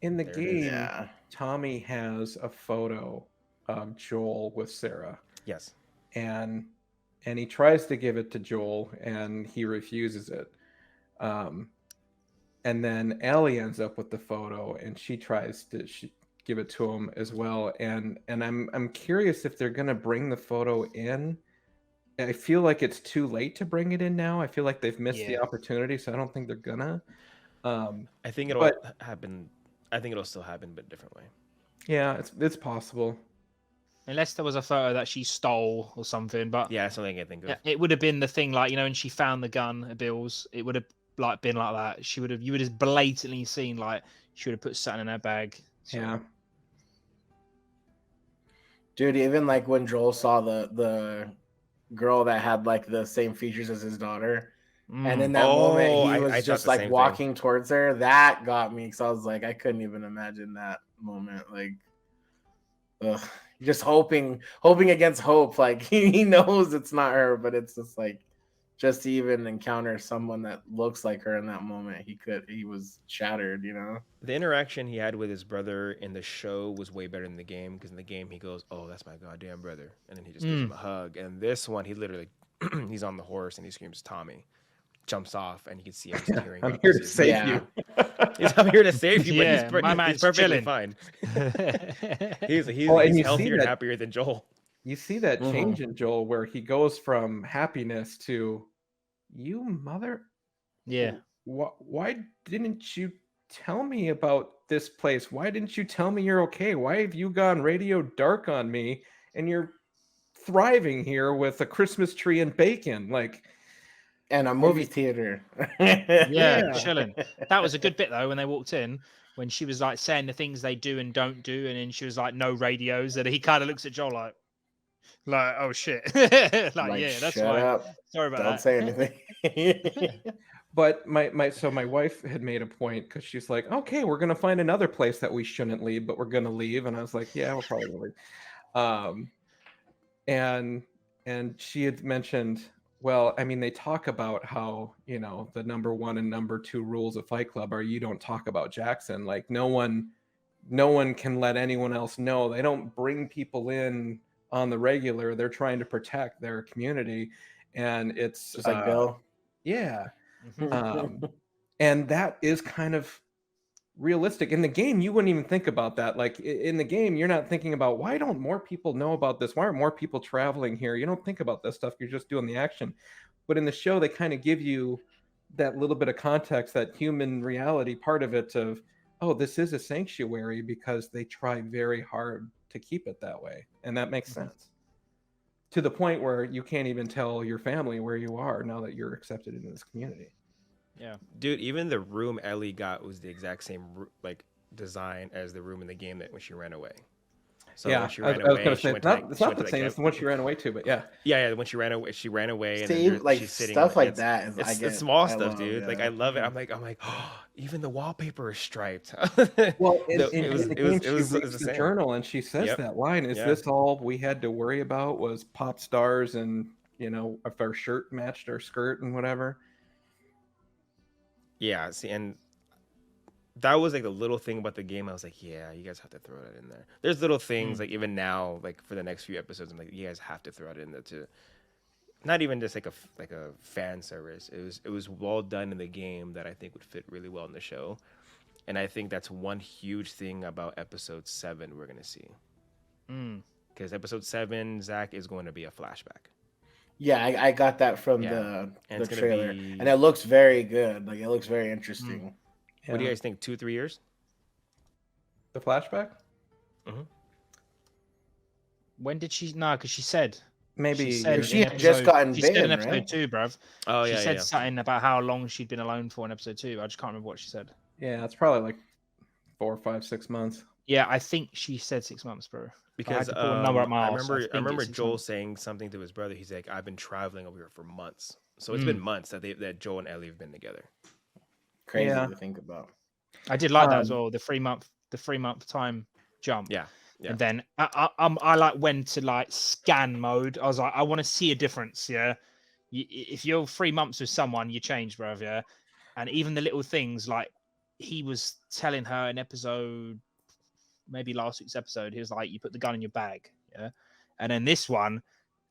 In the There it is. game, Yeah. Tommy has a photo of Joel with Sarah, yes. and he tries to give it to Joel, and he refuses it. And then Ellie ends up with the photo, and she tries to give it to him as well. And I'm curious if they're gonna bring the photo in. I feel like it's too late to bring it in now. I feel like they've missed the Yeah. opportunity, so I don't think they're gonna. I think it'll But- happen. I think it'll still happen, but differently. Yeah, it's possible. Unless there was a photo that she stole or something, but Yeah, that's something I can think of. it would have been the thing, like, you know, when she found the gun at Bill's, it would have like been like that. You would have blatantly seen like she would have put something in her bag. So, Yeah. Dude, even like when Joel saw the girl that had like the same features as his daughter, and in that moment Oh, he I was thought just the like same thing. walking towards her. That got me because I was like, I couldn't even imagine that moment. Like, ugh, just hoping against hope. Like he knows it's not her, but it's just like, just to even encounter someone that looks like her in that moment, he was shattered. You know. The interaction he had with his brother in the show was way better than the game, because in the game he goes, "Oh, that's my goddamn brother," and then he just gives him a hug. And this one, he literally, he's on the horse and he screams, "Tommy!" Jumps off, and you can see him tearing I'm up. here as to he's- save Yeah. you. I'm here to save you, Yeah, but my he's man's perfectly chilling. fine. He's Well, and he's you see healthier and that- happier than Joel. You see that Mhm. change in Joel where he goes from happiness to, "You mother, yeah. why didn't you tell me about this place? Why didn't you tell me you're okay? Why have you gone radio dark on me and you're thriving here with a Christmas tree and bacon?" Like, And a movie theater. Yeah, chilling. That was a good bit though when they walked in, when she was like saying the things they do and don't do, and then she was like, "No radios," and he kind of looks at Joel like, "Oh shit," like, Like, yeah, that's shut fine. up. Sorry about Don't that. say anything. but my wife had made a point because she's like, "Okay, we're gonna find another place that we shouldn't leave, but we're gonna leave," and I was like, "Yeah, we're probably gonna leave." And she had mentioned, well, I mean, they talk about how, you know, the number 1 and number 2 rules of Fight Club are you don't talk about Jackson. Like no one can let anyone else know. They don't bring people in on the regular. They're trying to protect their community, and it's Just like Bill. yeah. Mhm. And that is kind of realistic. In the game, you wouldn't even think about that. Like in the game, you're not thinking about, why don't more people know about this? Why aren't more people traveling here? You don't think about this stuff. You're just doing the action. But in the show, they kind of give you that little bit of context, that human reality part of it of, oh, this is a sanctuary because they try very hard to keep it that way. And that makes sense. To the point where you can't even tell your family where you are now that you're accepted into this community. Yeah. Dude, even the room Ellie got was the exact same like design as the room in the game that when she ran away. So yeah, when she I ran was away, gonna she say, went to, like, it's she not went the to, same like, as the one she ran away to, but yeah. yeah. When she ran away, and See, then like she's sitting. stuff like it's- that is It's, I get, small I stuff, love, dude. Like yeah. I love it. I'm like, oh, even the wallpaper is striped. Well, in it was the it game, was she it was reads the the same. journal and she says Yep. that line, "Is Yeah. this all we had to worry about was pop stars and, you know, if our shirt matched our skirt and whatever." Yeah, see, and that was like the little thing about the game. I was like, yeah, you guys have to throw that in there. There's little things like even now, like for the next few episodes, I'm like, you guys have to throw it in there too. Not even just like a fan service. It was well done in the game that I think would fit really well in the show, and I think that's one huge thing about episode 7 we're gonna see. Because episode 7, Zach, is going to be a flashback. Yeah, I got that from Yeah, and the it's gonna trailer, be- and it looks very good. Like it looks very interesting. What do you Yeah. guys think? 2-3 years? The flashback? When did she? No, because she said maybe She said, she in had just episode- gotten she said in bitten, episode right? 2, bruv. Oh She yeah, said yeah. something about how long she'd been alone for in episode 2. I just can't remember what she said. yeah, it's probably like 4, 5, 6 months. Yeah, I think she said 6 months, bro. Because to pull a number up my I arse, remember think I remember it's 6 Joel months. saying something to his brother. He's like, "I've been traveling over here for months." So it's been months that Joel and Ellie have been together. Crazy Yeah. to think about. I did like that as well. The 3-month time jump. Yeah, yeah. And then I like went to like scan mode. I was like, I want to see a difference. Yeah, if you're 3 months with someone, you change, bro. Yeah, and even the little things like he was telling her in episode, maybe last week's episode, he was like, you put the gun in your bag. Yeah, and then this one,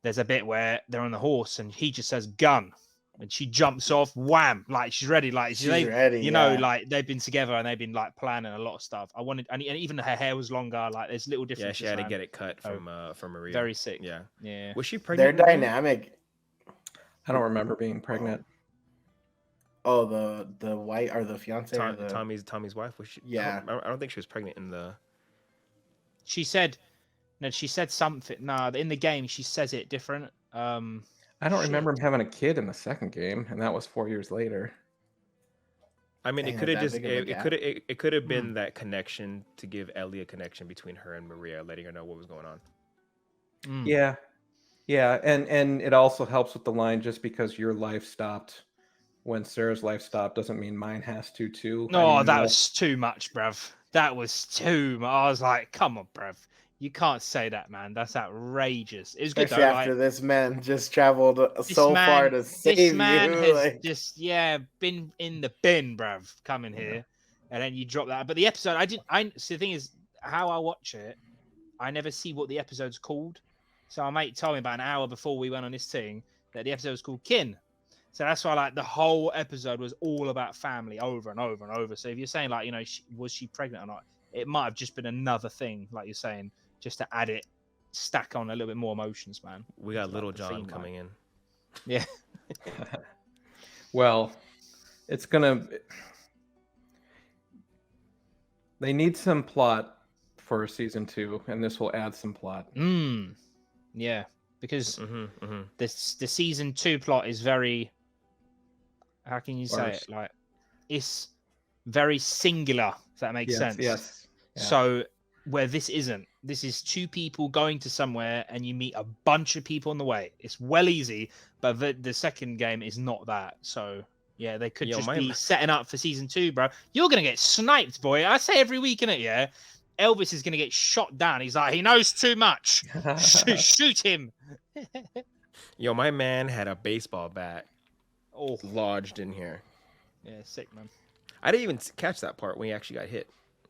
there's a bit where they're on the horse and he just says gun. And she jumps off, wham! Like she's ready. Like She's ready. you know, like they've been together and they've been like planning a lot of stuff. I wanted, and even her hair was longer. Like there's little Yeah, differences. she had to man. get it cut from Maria. Very sick. Yeah. Yeah. Was she They're pregnant? in the game? dynamic. I don't remember being pregnant. Oh, the white or the fiance or the Tommy's wife. Was she? Yeah. I don't think she was pregnant in the. She said, no, she said something. Nah, in the game she says it different. I don't remember him having a kid in the second game, and that was 4 years later. I mean, Dang, it could have that just big of a it gap? could it could have been that connection to give Ellie a connection between her and Maria, letting her know what was going on. Yeah, yeah, and it also helps with the line, just because your life stopped when Sarah's life stopped doesn't mean mine has to too. No, I mean, that was too much, bruv. That was too much. I was like, come on, bruv. You can't say that, man. That's outrageous. It was good Especially though. after Like, this man just traveled this so man- far to save this man you. has Like, just been in the bin, bruv, coming here, and then you drop that. But the episode, so the thing is, how I watch it, I never see what the episode's called. So my mate told me about an hour before we went on this thing that the episode was called Kin. So that's why, like, the whole episode was all about family over and over and over. So if you're saying, like, you know, was she pregnant or not, it might have just been another thing, like you're saying, just to add it, stack on a little bit more emotions, man. We got It's Little like the John theme, coming in. Yeah. well, it's gonna. They need some plot for season 2, and this will add some plot. Yeah, because Mm-hmm. the season 2 plot is very, how can you say Sparse. it? Like, it's very singular, if that makes sense. Yes. Yeah. So where this isn't, this is 2 people going to somewhere and you meet a bunch of people on the way. It's well easy, but the second game is not that. So yeah, they could just be setting up for season 2, bro. You're gonna get sniped, boy. I say every week, innit? Yeah. Elvis is gonna get shot down. He's like, he knows too much. Shoot him. Yo, my man had a baseball bat Oh, lodged in here. yeah, sick, man. I didn't even catch that part when he actually got hit.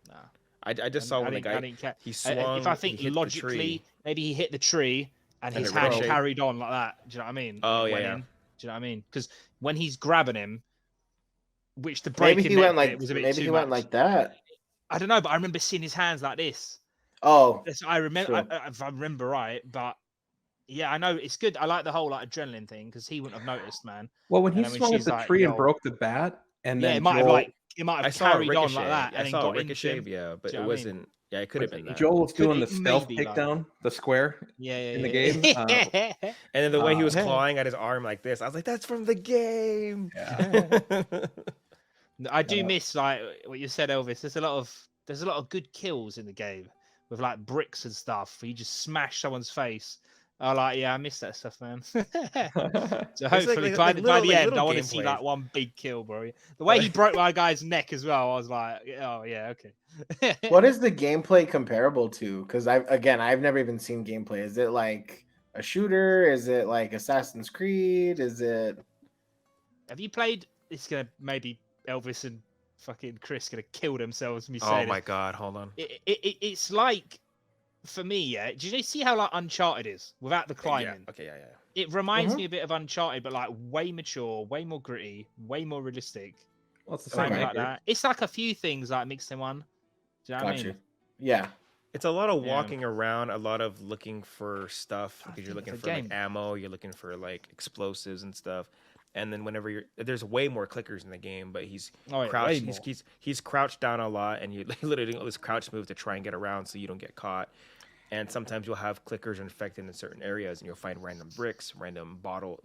Nah. I just saw when the guy he swung. If I think he hit the logically, tree. maybe he hit the tree and And his it hand ricocheted. carried on like that. Do you know what I mean? Oh, It yeah, went yeah. in. Do you know what I mean? Because when he's grabbing him, which the maybe breaking he went neck bit like was a bit maybe too he much. went like that. I don't know, but I remember seeing his hands like this. Oh, That's, I remember, Sure. if I remember right. But yeah, I know it's good. I like the whole like adrenaline thing because he wouldn't have noticed, man. Well, when he And then when swung at she's the like, tree and yo- broke the bat, and Yeah, then it might have Joel, like it might I have saw a carried on ricochet. like that I and then saw a got ricochet. into him. Yeah, but Do it you know what I mean? wasn't. Yeah, it could have been that. Joel was Could doing the it stealth maybe, like- takedown, the square. Yeah, in the yeah. game, And then the way he was Hey. clawing at his arm like this, I was like, "That's from the game." Yeah. I do miss like what you said, Elvis. There's a lot of good kills in the game with like bricks and stuff. Where you just smash someone's face. I I miss that stuff, man. So hopefully by the little end, I want to gameplays. see like one big kill, bro. The way he broke my guy's neck as well, I was like, oh yeah, okay. what is the gameplay comparable to? Because I've never even seen gameplay. Is it like a shooter? Is it like Assassin's Creed? Is it? Have you played? It's gonna maybe Elvis and fucking Chris gonna kill themselves. Me Oh saying my god! Hold on. it's like. For me, yeah. Did you see how like Uncharted is without the climbing? Yeah. Okay. Yeah. It reminds me a bit of Uncharted, but like way mature, way more gritty, way more realistic. Well, it's the Something same like maker. that. It's like a few things like mixed in one. Do you know what I Got mean? you. Yeah. It's a lot of Yeah. walking around, a lot of looking for stuff I because you're think looking it's a for like game. ammo, you're looking for like explosives and stuff. And then whenever there's way more clickers in the game, but he's Oh, yeah, crouched. way He's crouched down a lot, and you literally doing all this crouch move to try and get around so you don't get caught. And sometimes you'll have clickers infected in certain areas, and you'll find random bricks, random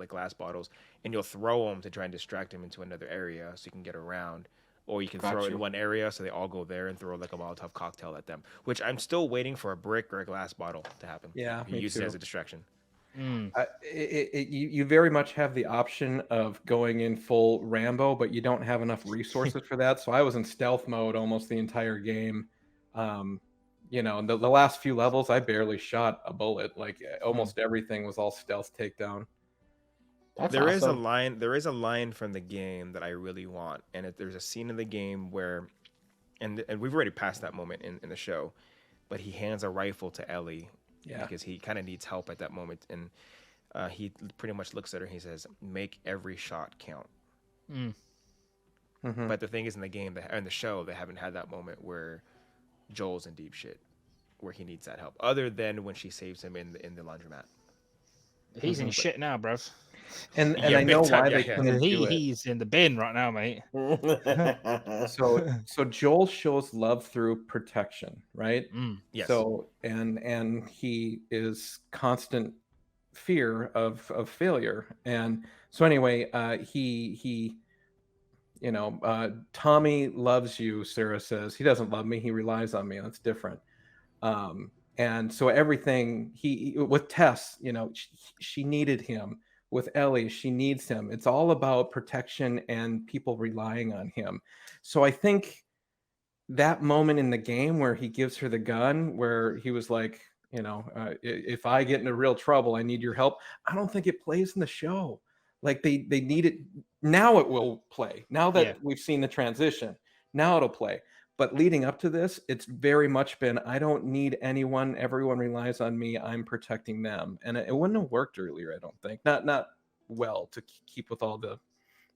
glass bottles, and you'll throw them to try and distract them into another area so you can get around. Or you can Got throw it you. in one area so they all go there and throw like a Molotov cocktail at them. Which I'm still waiting for a brick or a glass bottle to happen. Yeah, He me uses it too. as a distraction. You very much have the option of going in full Rambo, but you don't have enough resources for that. So I was in stealth mode almost the entire game. The last few levels, I barely shot a bullet. Like almost everything was all stealth takedown. That's There is a awesome. line. There is a line from the game that I really want, and there's a scene in the game where, and we've already passed that moment in the show, but he hands a rifle to Ellie Yeah. because he kind of needs help at that moment, and he pretty much looks at her and he says, "Make every shot count." Mhm. But the thing is, in the game, in the show, they haven't had that moment where Joel's in deep shit, where he needs that help, other than when she saves him in the laundromat. He's in shit now, bruv. And Yeah, I know big time, why yeah, they yeah. couldn't do it. He's in the bin right now, mate. So Joel shows love through protection, right? Yes. So and he is constant fear of failure, and so anyway, Tommy loves you. Sarah says he doesn't love me. He relies on me. That's different. And so everything with Tess, she needed him. With Ellie, she needs him. It's all about protection and people relying on him. So I think that moment in the game where he gives her the gun, where he was like, if I get into real trouble, I need your help. I don't think it plays in the show. Like they need it now. It will play now that we've seen the transition. Now it'll play. But leading up to this, it's very much been, I don't need anyone. Everyone relies on me. I'm protecting them. And it wouldn't have worked earlier, I don't think. Not well to keep with all the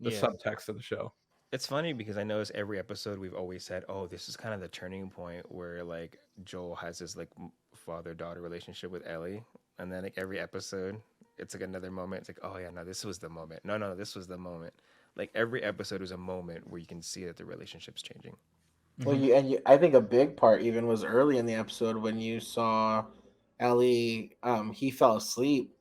subtext of the show. It's funny because I notice every episode we've always said, "Oh, this is kind of the turning point where like Joel has this like father-daughter relationship with Ellie," and then like every episode, it's like another moment. It's like, "Oh yeah, no, this was the moment. No, this was the moment." Like every episode is a moment where you can see that the relationship's changing. Well, I think a big part even was early in the episode when you saw Ellie. He fell asleep,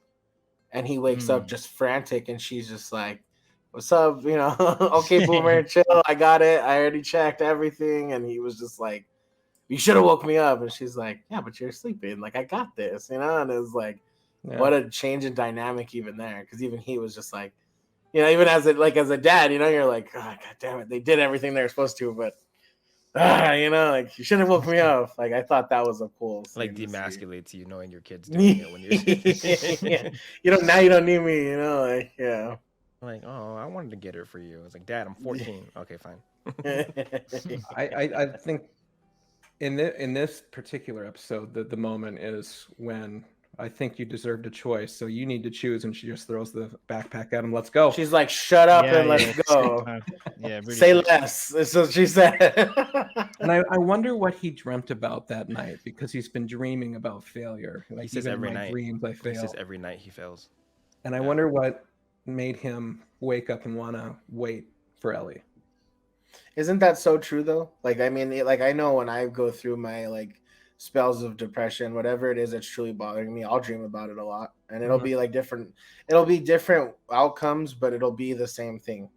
and he wakes up just frantic, and she's just like, "What's up?" Okay, Boomer, chill. I got it. I already checked everything, and he was just like, "You should have woke me up." And she's like, "Yeah, but you're sleeping. Like I got this," And it was like, what a change in dynamic even there, because even he was just like, even as a dad, you're like, "Oh, God damn it, they did everything they were supposed to," but. Like you should have woke me up. Like I thought that was a cool scene Like to see. demasculates you knowing your kid's doing it when you're Now you don't need me, like yeah. Like, oh, I wanted to get her for you. It's like, Dad, I'm 14. Okay, fine. I think in this particular episode, the moment is when I think you deserved a choice, so you need to choose, and she just throws the backpack at him. Let's go. She's like, "Shut up and let's go." Yeah, really say quick. less. That's what she said. And I wonder what he dreamt about that night, because he's been dreaming about failure. Like He says even every in my night. dreams, I He fail. says every night he fails. And I wonder what made him wake up and want to wait for Ellie. Isn't that so true though? Like I mean, like I know when I go through my like spells of depression, whatever it is that's truly bothering me, I'll dream about it a lot, and it'll be like different. It'll be different outcomes, but it'll be the same thing.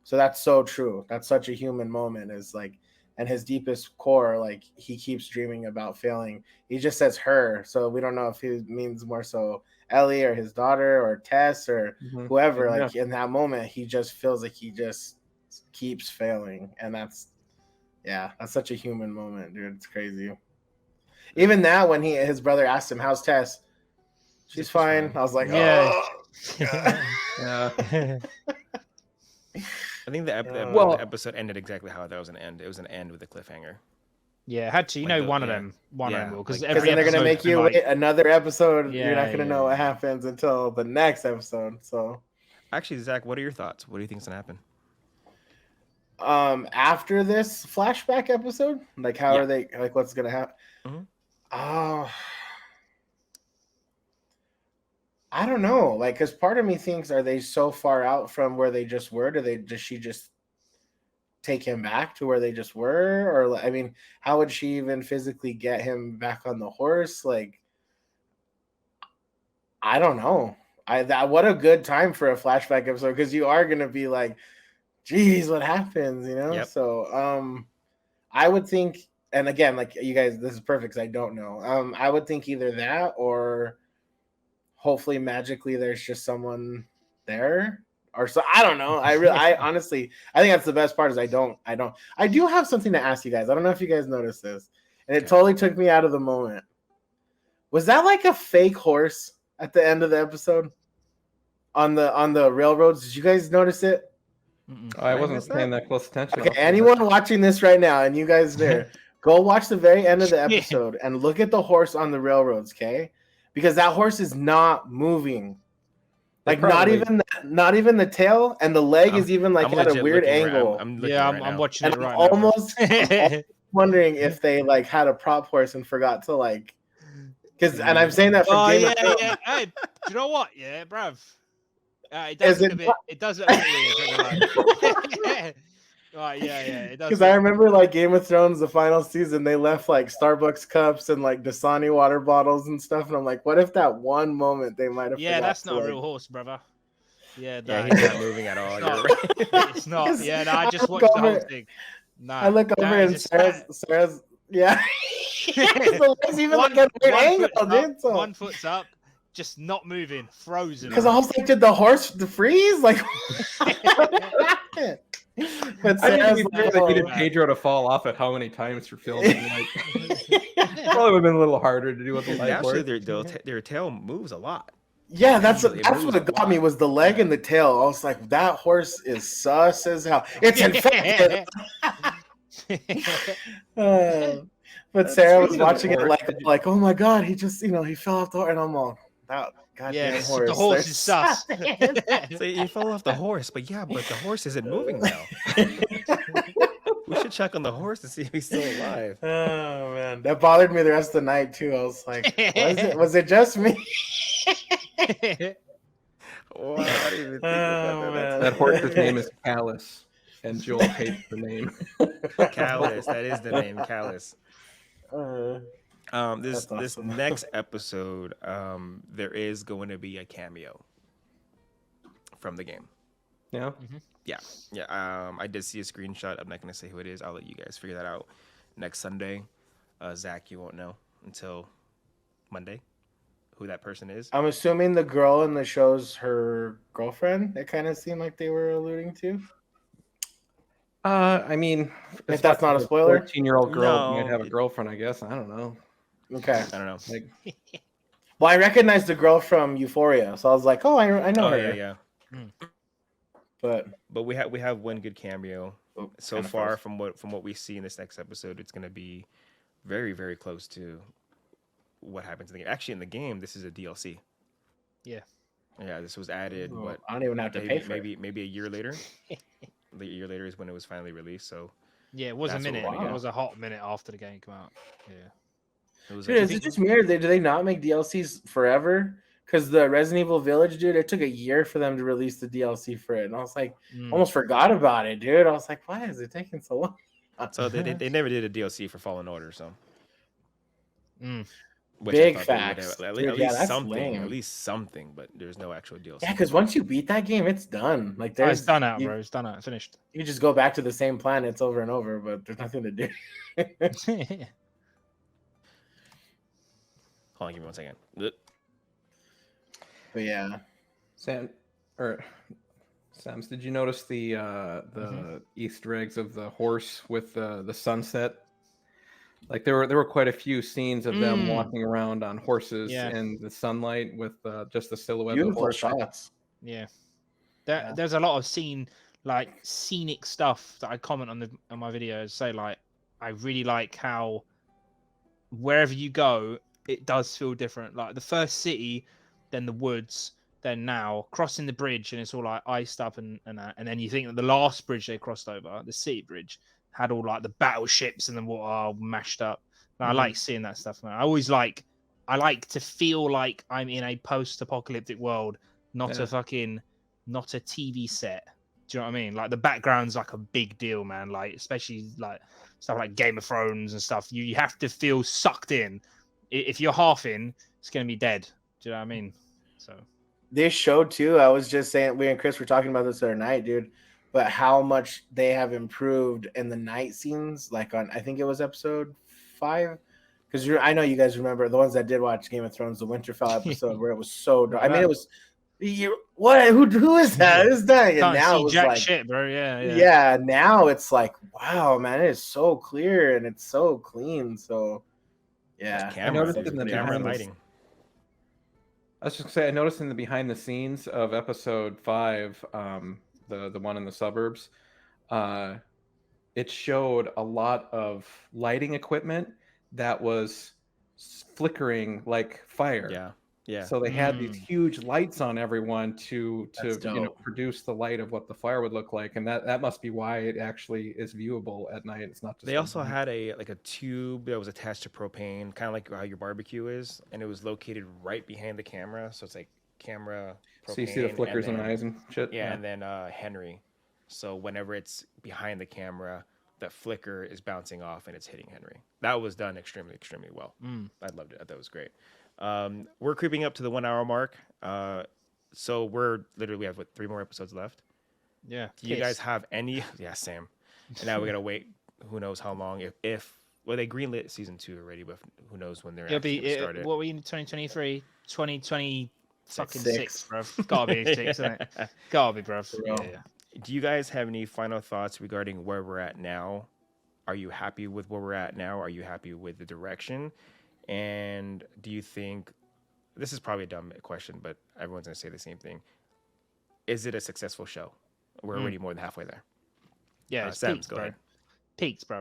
So that's so true. That's such a human moment. Is like, and his deepest core, like he keeps dreaming about failing. He just says her, so we don't know if he means more so Ellie or his daughter or Tess or whoever. Like in that moment, he just feels like he just keeps failing, and that's such a human moment, dude. It's crazy. Even that when his brother asked him, "How's Tess?" She's fine. I was like, Yeah. "Oh." I think the episode ended exactly how that was an end. It was an end with a cliffhanger. Yeah, had to. One of them will, because then they're gonna make you wait another episode. You're not gonna know what happens until the next episode. So, actually, Zach, what are your thoughts? What do you think's gonna happen? After this flashback episode, like how are they? Like, what's gonna happen? Oh, I don't know. Like, because part of me thinks, are they so far out from where they just were? Does she just take him back to where they just were? Or I mean, how would she even physically get him back on the horse? Like, I don't know. What a good time for a flashback episode, because you are gonna be like, geez, what happens, you know? Yep. So I would think, and again, like you guys, this is perfect because I don't know. I would think either that or hopefully magically there's just someone there. Or so I don't know. I honestly, I think that's the best part is I do have something to ask you guys. I don't know if you guys noticed this, and it totally took me out of the moment. Was that like a fake horse at the end of the episode on the railroads? Did you guys notice it? I wasn't paying that close attention. Okay, anyone watching this right now, and you guys there, go watch the very end of the episode and look at the horse on the railroads, okay? Because that horse is not moving. Like not even the tail, and the leg is even like at a weird angle. I'm watching it right now. I'm almost wondering if they like had a prop horse and forgot to like, because and I'm saying that from Game of Thrones. Hey, do you know what? Yeah, bruv. It does look a bit. It does look a bit weird. Right, yeah, it does. Because I remember like Game of Thrones, the final season, they left like Starbucks cups and like Dasani water bottles and stuff, and I'm like, what if that one moment they might have? Yeah, that's not a real horse, brother. Yeah, he's not moving at all. It's not. Yeah, no, I just watched the whole thing. Nah, I look over and Sarah's yeah. The leg's even like at a weird angle, dude. So. 1 foot's up, just not moving, frozen. Because I was like, did the horse freeze? Like, but Sarah's like, I needed Pedro to fall off it how many times for filming. Like, probably would have been a little harder to do with the live actually their tail moves a lot. Yeah, that's what got me was the leg and the tail. I was like, that horse is sus as hell. It's infected. But Sarah was watching it like, oh my god, he just he fell off the horse, and I'm all that goddamn horse. The horse is sus. So he fell off the horse, but the horse isn't moving now. We should check on the horse to see if he's still alive. Oh man, that bothered me the rest of the night too. I was like, was it just me? Oh, I didn't even think about that. That horse's name is Callus, and Joel hates the name. Callus, that is the name, Callus. This awesome. next episode, there is going to be a cameo from the game. Yeah. Yeah. I did see a screenshot. I'm not going to say who it is. I'll let you guys figure that out next Sunday. Zach, you won't know until Monday who that person is. I'm assuming the girl in the show's her girlfriend. It kind of seemed like they were alluding to. I mean, if that's not a spoiler, 14-year-old girl might have a girlfriend. I guess I don't know. Okay, I don't know. Like, well, I recognized the girl from Euphoria, so I was like, oh, I know her. Yeah. But we have one good cameo so far from what we see in this next episode. It's going to be very, very close to what happens in the game. Actually, in the game, this is a DLC. Yeah. Yeah, this was added. But I don't even have to pay for it. Maybe a year later. A year later is when it was finally released. So yeah, it was a minute. It was a hot minute after the game came out. Yeah. Dude, is it just me or do they not make DLCs forever? Because the Resident Evil Village, dude, it took a year for them to release the DLC for it, and I was like, almost forgot about it, dude. I was like, why is it taking so long? So they never did a DLC for Fallen Order, so. Big facts. At least something, but there's no actual DLC. Yeah, because once you beat that game, it's done. Like it's done out, bro. It's done out. Finished. You just go back to the same planets over and over, but there's nothing to do. Hold on, give me 1 second. But yeah, Semz, did you notice the Easter eggs of the horse with the sunset? Like there were quite a few scenes of them walking around on horses in the sunlight with just the silhouette. Beautiful of the horse. shots. Yeah, there's a lot of scenic stuff that I comment on my videos. Say like, I really like how wherever you go, it does feel different. Like the first city, then the woods, then now crossing the bridge, and it's all like iced up and that. And then you think that the last bridge they crossed over, the city bridge, had all like the battleships and the water all mashed up. And I like seeing that stuff, man. I like to feel like I'm in a post-apocalyptic world, not a TV set. Do you know what I mean? Like the background's like a big deal, man. Like especially like stuff like Game of Thrones and stuff. You have to feel sucked in. If you're half in, it's gonna be dead. Do you know what I mean? So This show too, I was just saying, we and Chris were talking about this the other night, dude, but how much they have improved in the night scenes, like on, I think it was episode 5, because I know you guys remember the ones that did watch Game of Thrones, the Winterfell episode where it was so dark. I mean, it was what? Who is that? Who's that? And can't now see it was jack like, shit, bro. Yeah. yeah. Now it's like, wow, man, it is so clear and it's so clean. So, yeah, I noticed in the camera behind the lighting. I was just gonna say, I noticed in the behind the scenes of episode 5, the one in the suburbs, it showed a lot of lighting equipment that was flickering like fire. Yeah. So they had these huge lights on everyone to produce the light of what the fire would look like, and that must be why it actually is viewable at night. It's not just. They also had a tube that was attached to propane, kind of like how your barbecue is, and it was located right behind the camera. So it's like camera. Propane, so you see the flickers in the eyes and shit. Yeah, and then Henry. So whenever it's behind the camera, that flicker is bouncing off and it's hitting Henry. That was done extremely, extremely well. I loved it. I thought it was great. We're creeping up to the 1 hour mark. So we have 3 more episodes left. Yeah. Do you guys have any? Yeah, same. And now we gotta wait. Who knows how long? If they greenlit season 2 already, but who knows when they're actually gonna start it? What were we in 2023? 2020 fucking 6, 6, bro. Gotta be 6, isn't it? Gotta be, bro. Yeah. Do you guys have any final thoughts regarding where we're at now? Are you happy with where we're at now? Are you happy with the direction? And do you think, this is probably a dumb question, but everyone's going to say the same thing. Is it a successful show? We're already more than halfway there. Yeah, it's Semz, peaks, go bro. ahead. Peaks, bro.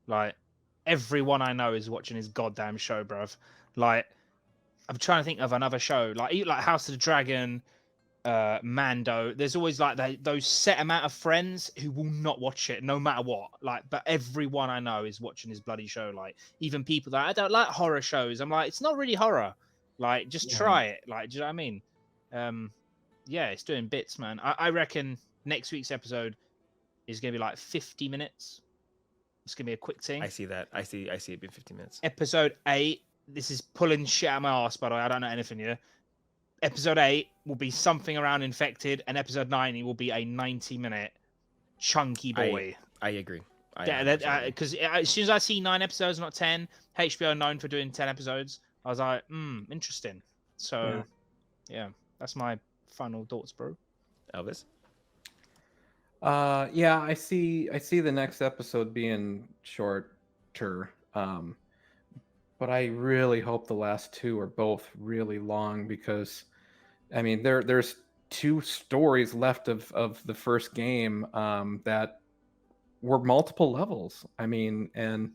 Like, everyone I know is watching his goddamn show, bro. Like, I'm trying to think of another show. Like House of the Dragon, Mando. There's always like those set amount of friends who will not watch it no matter what. Like, but everyone I know is watching his bloody show. Like, even people that I don't like horror shows. I'm like, it's not really horror. Like, just try it. Like, do you know what I mean? Yeah, it's doing bits, man. I reckon next week's episode is gonna be like 50 minutes. It's gonna be a quick thing. I see that. I see it being 15 minutes. Episode 8. This is pulling shit out of my ass, by the way. I don't know anything here. Episode 8 will be something around infected, and episode 90 will be a 90-minute chunky boy. I agree. Because as soon as I see 9 episodes, not 10, HBO known for doing 10 episodes, I was like, interesting. So, yeah, that's my final thoughts, bro. Elvis? Yeah, I see the next episode being shorter. But I really hope the last 2 are both really long, because I mean there's 2 stories left of the first game that were multiple levels. I mean, and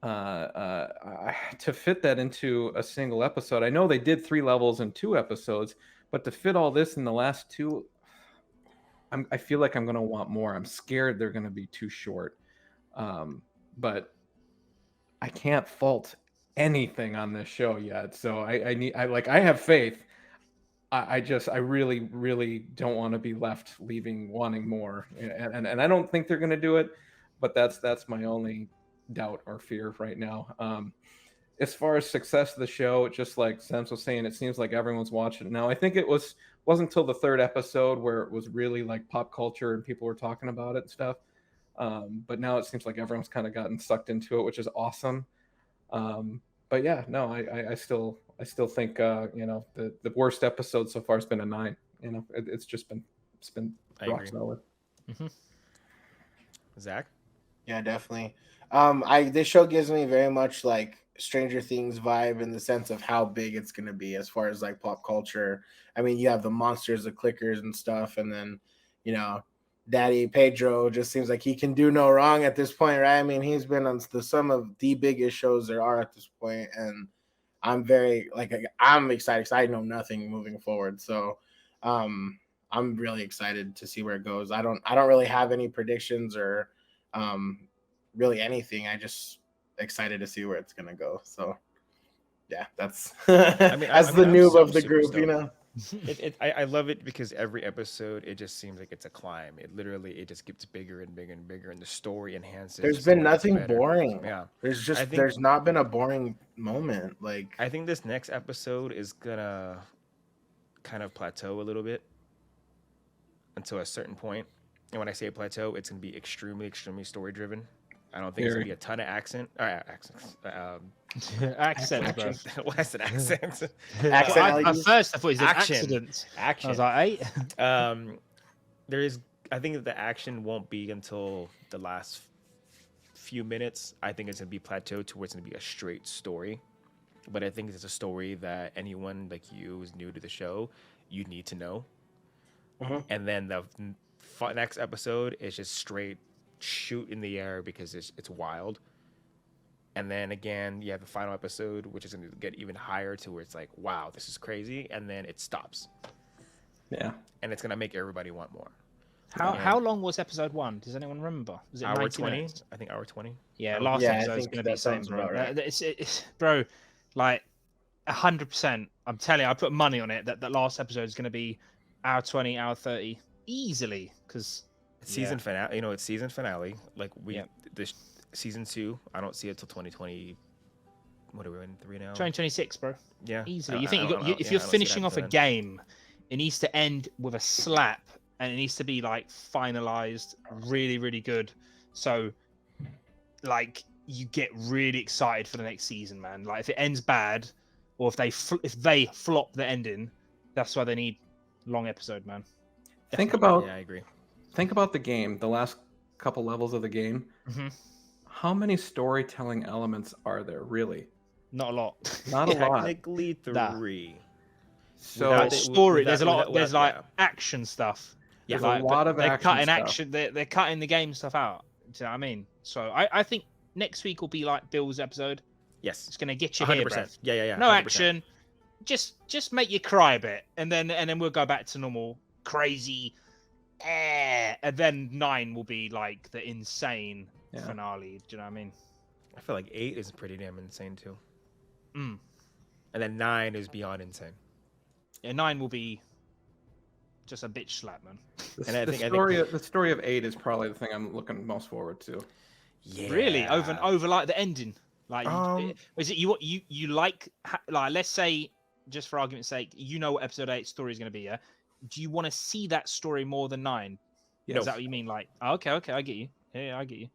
to fit that into a single episode, I know they did 3 levels in 2 episodes, but to fit all this in the last 2, I feel like I'm gonna want more. I'm scared they're gonna be too short, but I can't fault anything on this show yet. So I have faith. I really don't want to be left wanting more, and I don't think they're gonna do it, but that's my only doubt or fear right now. As far as success of the show, just like Semz was saying, it seems like everyone's watching it now. I think it wasn't until the 3rd episode where it was really like pop culture and people were talking about it and stuff. But now it seems like everyone's kind of gotten sucked into it, which is awesome. But yeah, no, I still think the worst episode so far has been a 9. It's been rock solid. Zach? Yeah, definitely. This show gives me very much like Stranger Things vibe, in the sense of how big it's gonna be as far as like pop culture. I mean, you have the monsters, the clickers and stuff, and then Daddy Pedro just seems like he can do no wrong at this point, right? I mean, he's been on some of the biggest shows there are at this point, and I'm I'm excited because I know nothing moving forward. So I'm really excited to see where it goes. I don't really have any predictions or really anything. I just excited to see where it's gonna go. So yeah, that's the noob of the group, I love it because every episode it just seems like it's a climb. It just gets bigger and bigger and bigger, and the story enhances. There's been nothing boring. Yeah, there's not been a boring moment. Like, I think this next episode is gonna kind of plateau a little bit until a certain point. And when I say plateau, it's going to be extremely, extremely story driven. I don't think it's going to be a ton of accents. Accent, bro. What is an accent? At first, I thought he said Action. accidents. Action. I was like, hey. I think that the action won't be until the last few minutes. I think it's going to be plateaued to where it's going to be a straight story. But I think it's a story that anyone like you who's new to the show, you need to know. And then the next episode is just straight shoot in the air because it's wild. And then again, you have the final episode, which is going to get even higher to where it's like, wow, this is crazy. And then it stops. Yeah. And it's going to make everybody want more. How long was episode 1? Does anyone remember? Was it hour 20? 20? I think hour 20. Yeah, last episode is going to be the same, bro. Right. It's bro, like 100%. I'm telling you, I put money on it that the last episode is going to be hour 20, hour 30 easily because Season finale. You know, it's season finale. Like this season 2. I don't see it till 2020. What are we in 3 now? 2026, bro. Yeah, Easily. You think if you're finishing off a game, it needs to end with a slap, and it needs to be like finalized, really, really good. So, like, you get really excited for the next season, man. Like, if it ends bad, or if they flop the ending, that's why they need long episode, man. Think about I agree. Think about the game, the last couple levels of the game. How many storytelling elements are there, really? Not a lot. Not a lot. Technically 3. So story. There's a lot. There's like action stuff. Yeah, there's a lot of they're action cutting stuff. action. They're cutting the game stuff out. Do you know what I mean? So I think next week will be like Bill's episode. Yes, It's gonna get you 100%. here, bruv. Yeah. No 100%. action. Just make you cry a bit, and then we'll go back to normal crazy. And then 9 will be like the insane finale. Do you know what I mean? I feel like 8 is pretty damn insane too. Mm. And then 9 is beyond insane. Yeah, 9 will be just a bitch slap, man. The story of 8 is probably the thing I'm looking most forward to. Yeah. Really, over like the ending. Like, is it you like let's say, just for argument's sake, you know what episode 8 story is going to be, yeah? Do you want to see that story more than 9? No. Is that what you mean? Like, okay, I get you. Yeah, I get you.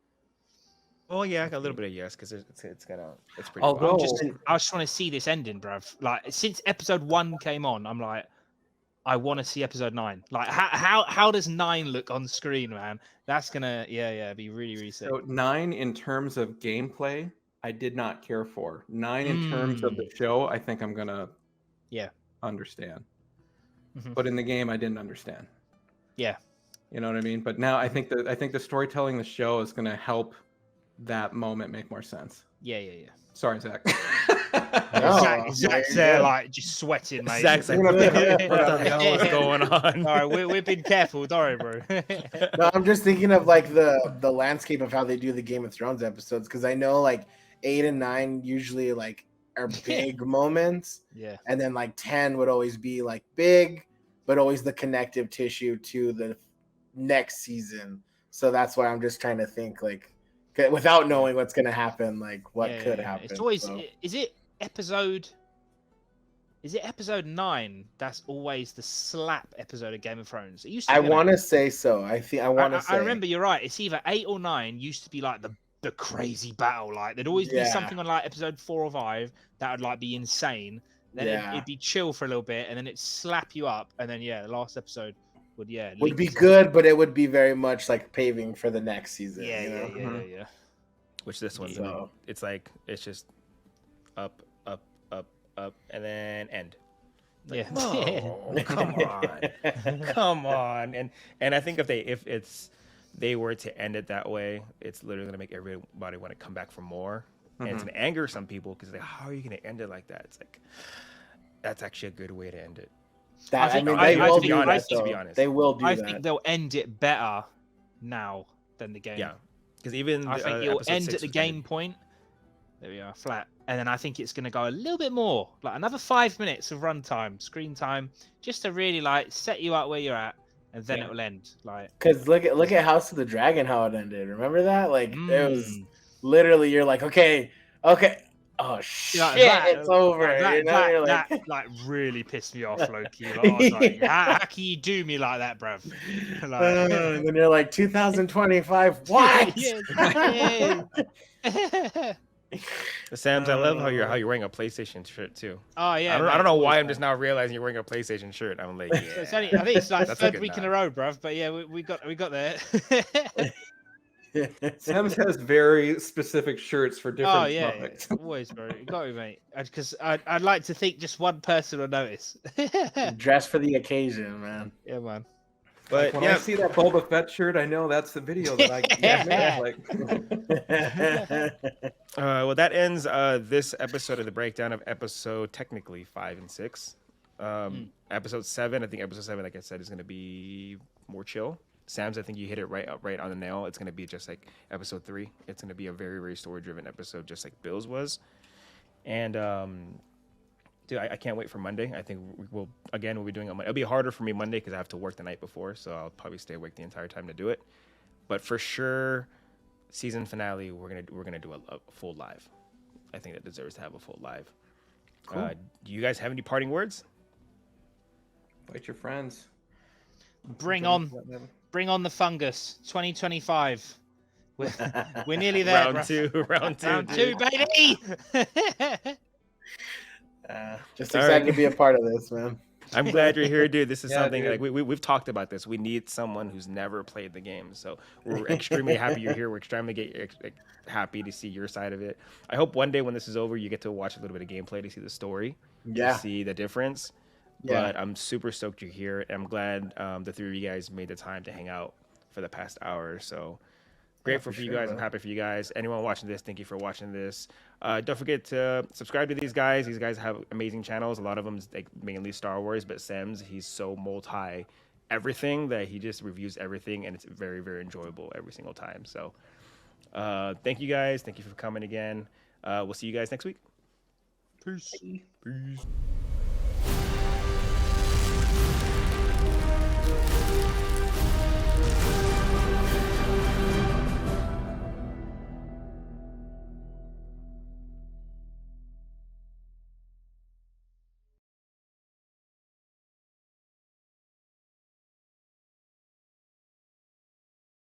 Oh yeah, a little bit of yes, because it's pretty. Although- wild. I just want to see this ending, bruv. Like, since episode 1 came on, I'm like, I want to see episode 9. Like, how does 9 look on screen, man? That's gonna be really, really sick. So 9 in terms of gameplay, I did not care for. 9 in terms of the show, I think I'm gonna understand. But in the game, I didn't understand. Yeah. You know what I mean? But now I think the storytelling in the show is gonna help that moment make more sense. Yeah. Sorry, Zach. Zach's there, like, just sweating, mate. Zach's like, what the hell is going on? All right, we've been careful. Don't worry, bro. No, I'm just thinking of like the landscape of how they do the Game of Thrones episodes, because I know like 8 and 9 usually like are big moments. Yeah. And then like 10 would always be like big, but always the connective tissue to the next season. So that's why I'm just trying to think, like, without knowing what's gonna happen, like what could happen. It's always is it episode 9 that's always the slap episode of Game of Thrones? It used to I be want to say so. I want to say. I remember you're right. It's either 8 or 9 used to be like the crazy battle. Like, there'd always be something on like episode 4 or 5 that would like be insane. Then it'd be chill for a little bit, and then it'd slap you up, and then the last episode would be good, but it would be very much like paving for the next season. Yeah. Which this one's it's like it's just up, and then end. Like, whoa, come on, and I think if they were to end it that way, it's literally gonna make everybody want to come back for more, and it's gonna anger some people because how are you gonna end it like that? It's like that's actually a good way to end it. They will do that. They will do that. I think they'll end it better now than the game. Yeah, because even I think it'll end at the game point. There we are, flat. And then I think it's going to go a little bit more, like another 5 minutes of runtime, screen time, just to really like set you up where you're at, and then it will end. Like, because look at House of the Dragon, how it ended. Remember that? Like it was literally, you're like, okay, oh You shit, know, that- it's over. That, you know, that, you're like, that like really pissed me off, Loki. Like, I was like, how can you do me like that, bruv? and then you're like 2025. What? Yes, yes. Sam's, I love how you're wearing a PlayStation shirt too. Oh yeah. I don't mate, know why always, I'm just now realizing you're wearing a PlayStation shirt. I'm like, yeah. It's only, I think it's like That's a third good week in nod. a row, bruv. But yeah, we got there. Semz has very specific shirts for different Oh yeah, topics. always, bro. You got me, mate. Because I'd like to think just one person will notice. Dress for the occasion, man. Yeah, man. But When yeah, I see that Boba Fett shirt, I know that's the video that I Yeah. like. well, that ends this episode of the breakdown of episode technically 5 and 6. Episode 7, I think episode 7, like I said, is going to be more chill. Sam's, I think you hit it right on the nail. It's going to be just like episode 3. It's going to be a very, very story-driven episode, just like Bill's was. And dude, I can't wait for Monday. I think we'll be doing it on Monday. It'll be harder for me Monday because I have to work the night before, so I'll probably stay awake the entire time to do it. But for sure, season finale, we're gonna do a full live. I think that deserves to have a full live. Cool. Do you guys have any parting words? Invite your friends. Bring on the fungus. 2025. We're nearly there. Round bruv. 2, round 2, Round dude. 2, baby. Just All excited right. to be a part of this, man. I'm glad you're here, dude. This is Yeah, something dude. like we've talked about this. We need someone who's never played the game, so we're extremely happy you're here. We're extremely happy to see your side of it. I hope one day when this is over, you get to watch a little bit of gameplay to see the story, Yeah. to see the difference. Yeah. But I'm super stoked you're here, and I'm glad the 3 of you guys made the time to hang out for the past hour or so. Grateful for you sure, guys. I'm bro. happy for you guys. Anyone watching this, thank you for watching this. Don't forget to subscribe to these guys. These guys have amazing channels. A lot of them like mainly Star Wars, but Semz, he's so multi everything that he just reviews everything, and it's very, very enjoyable every single time. So thank you guys. Thank you for coming again. We'll see you guys next week. Peace. Peace.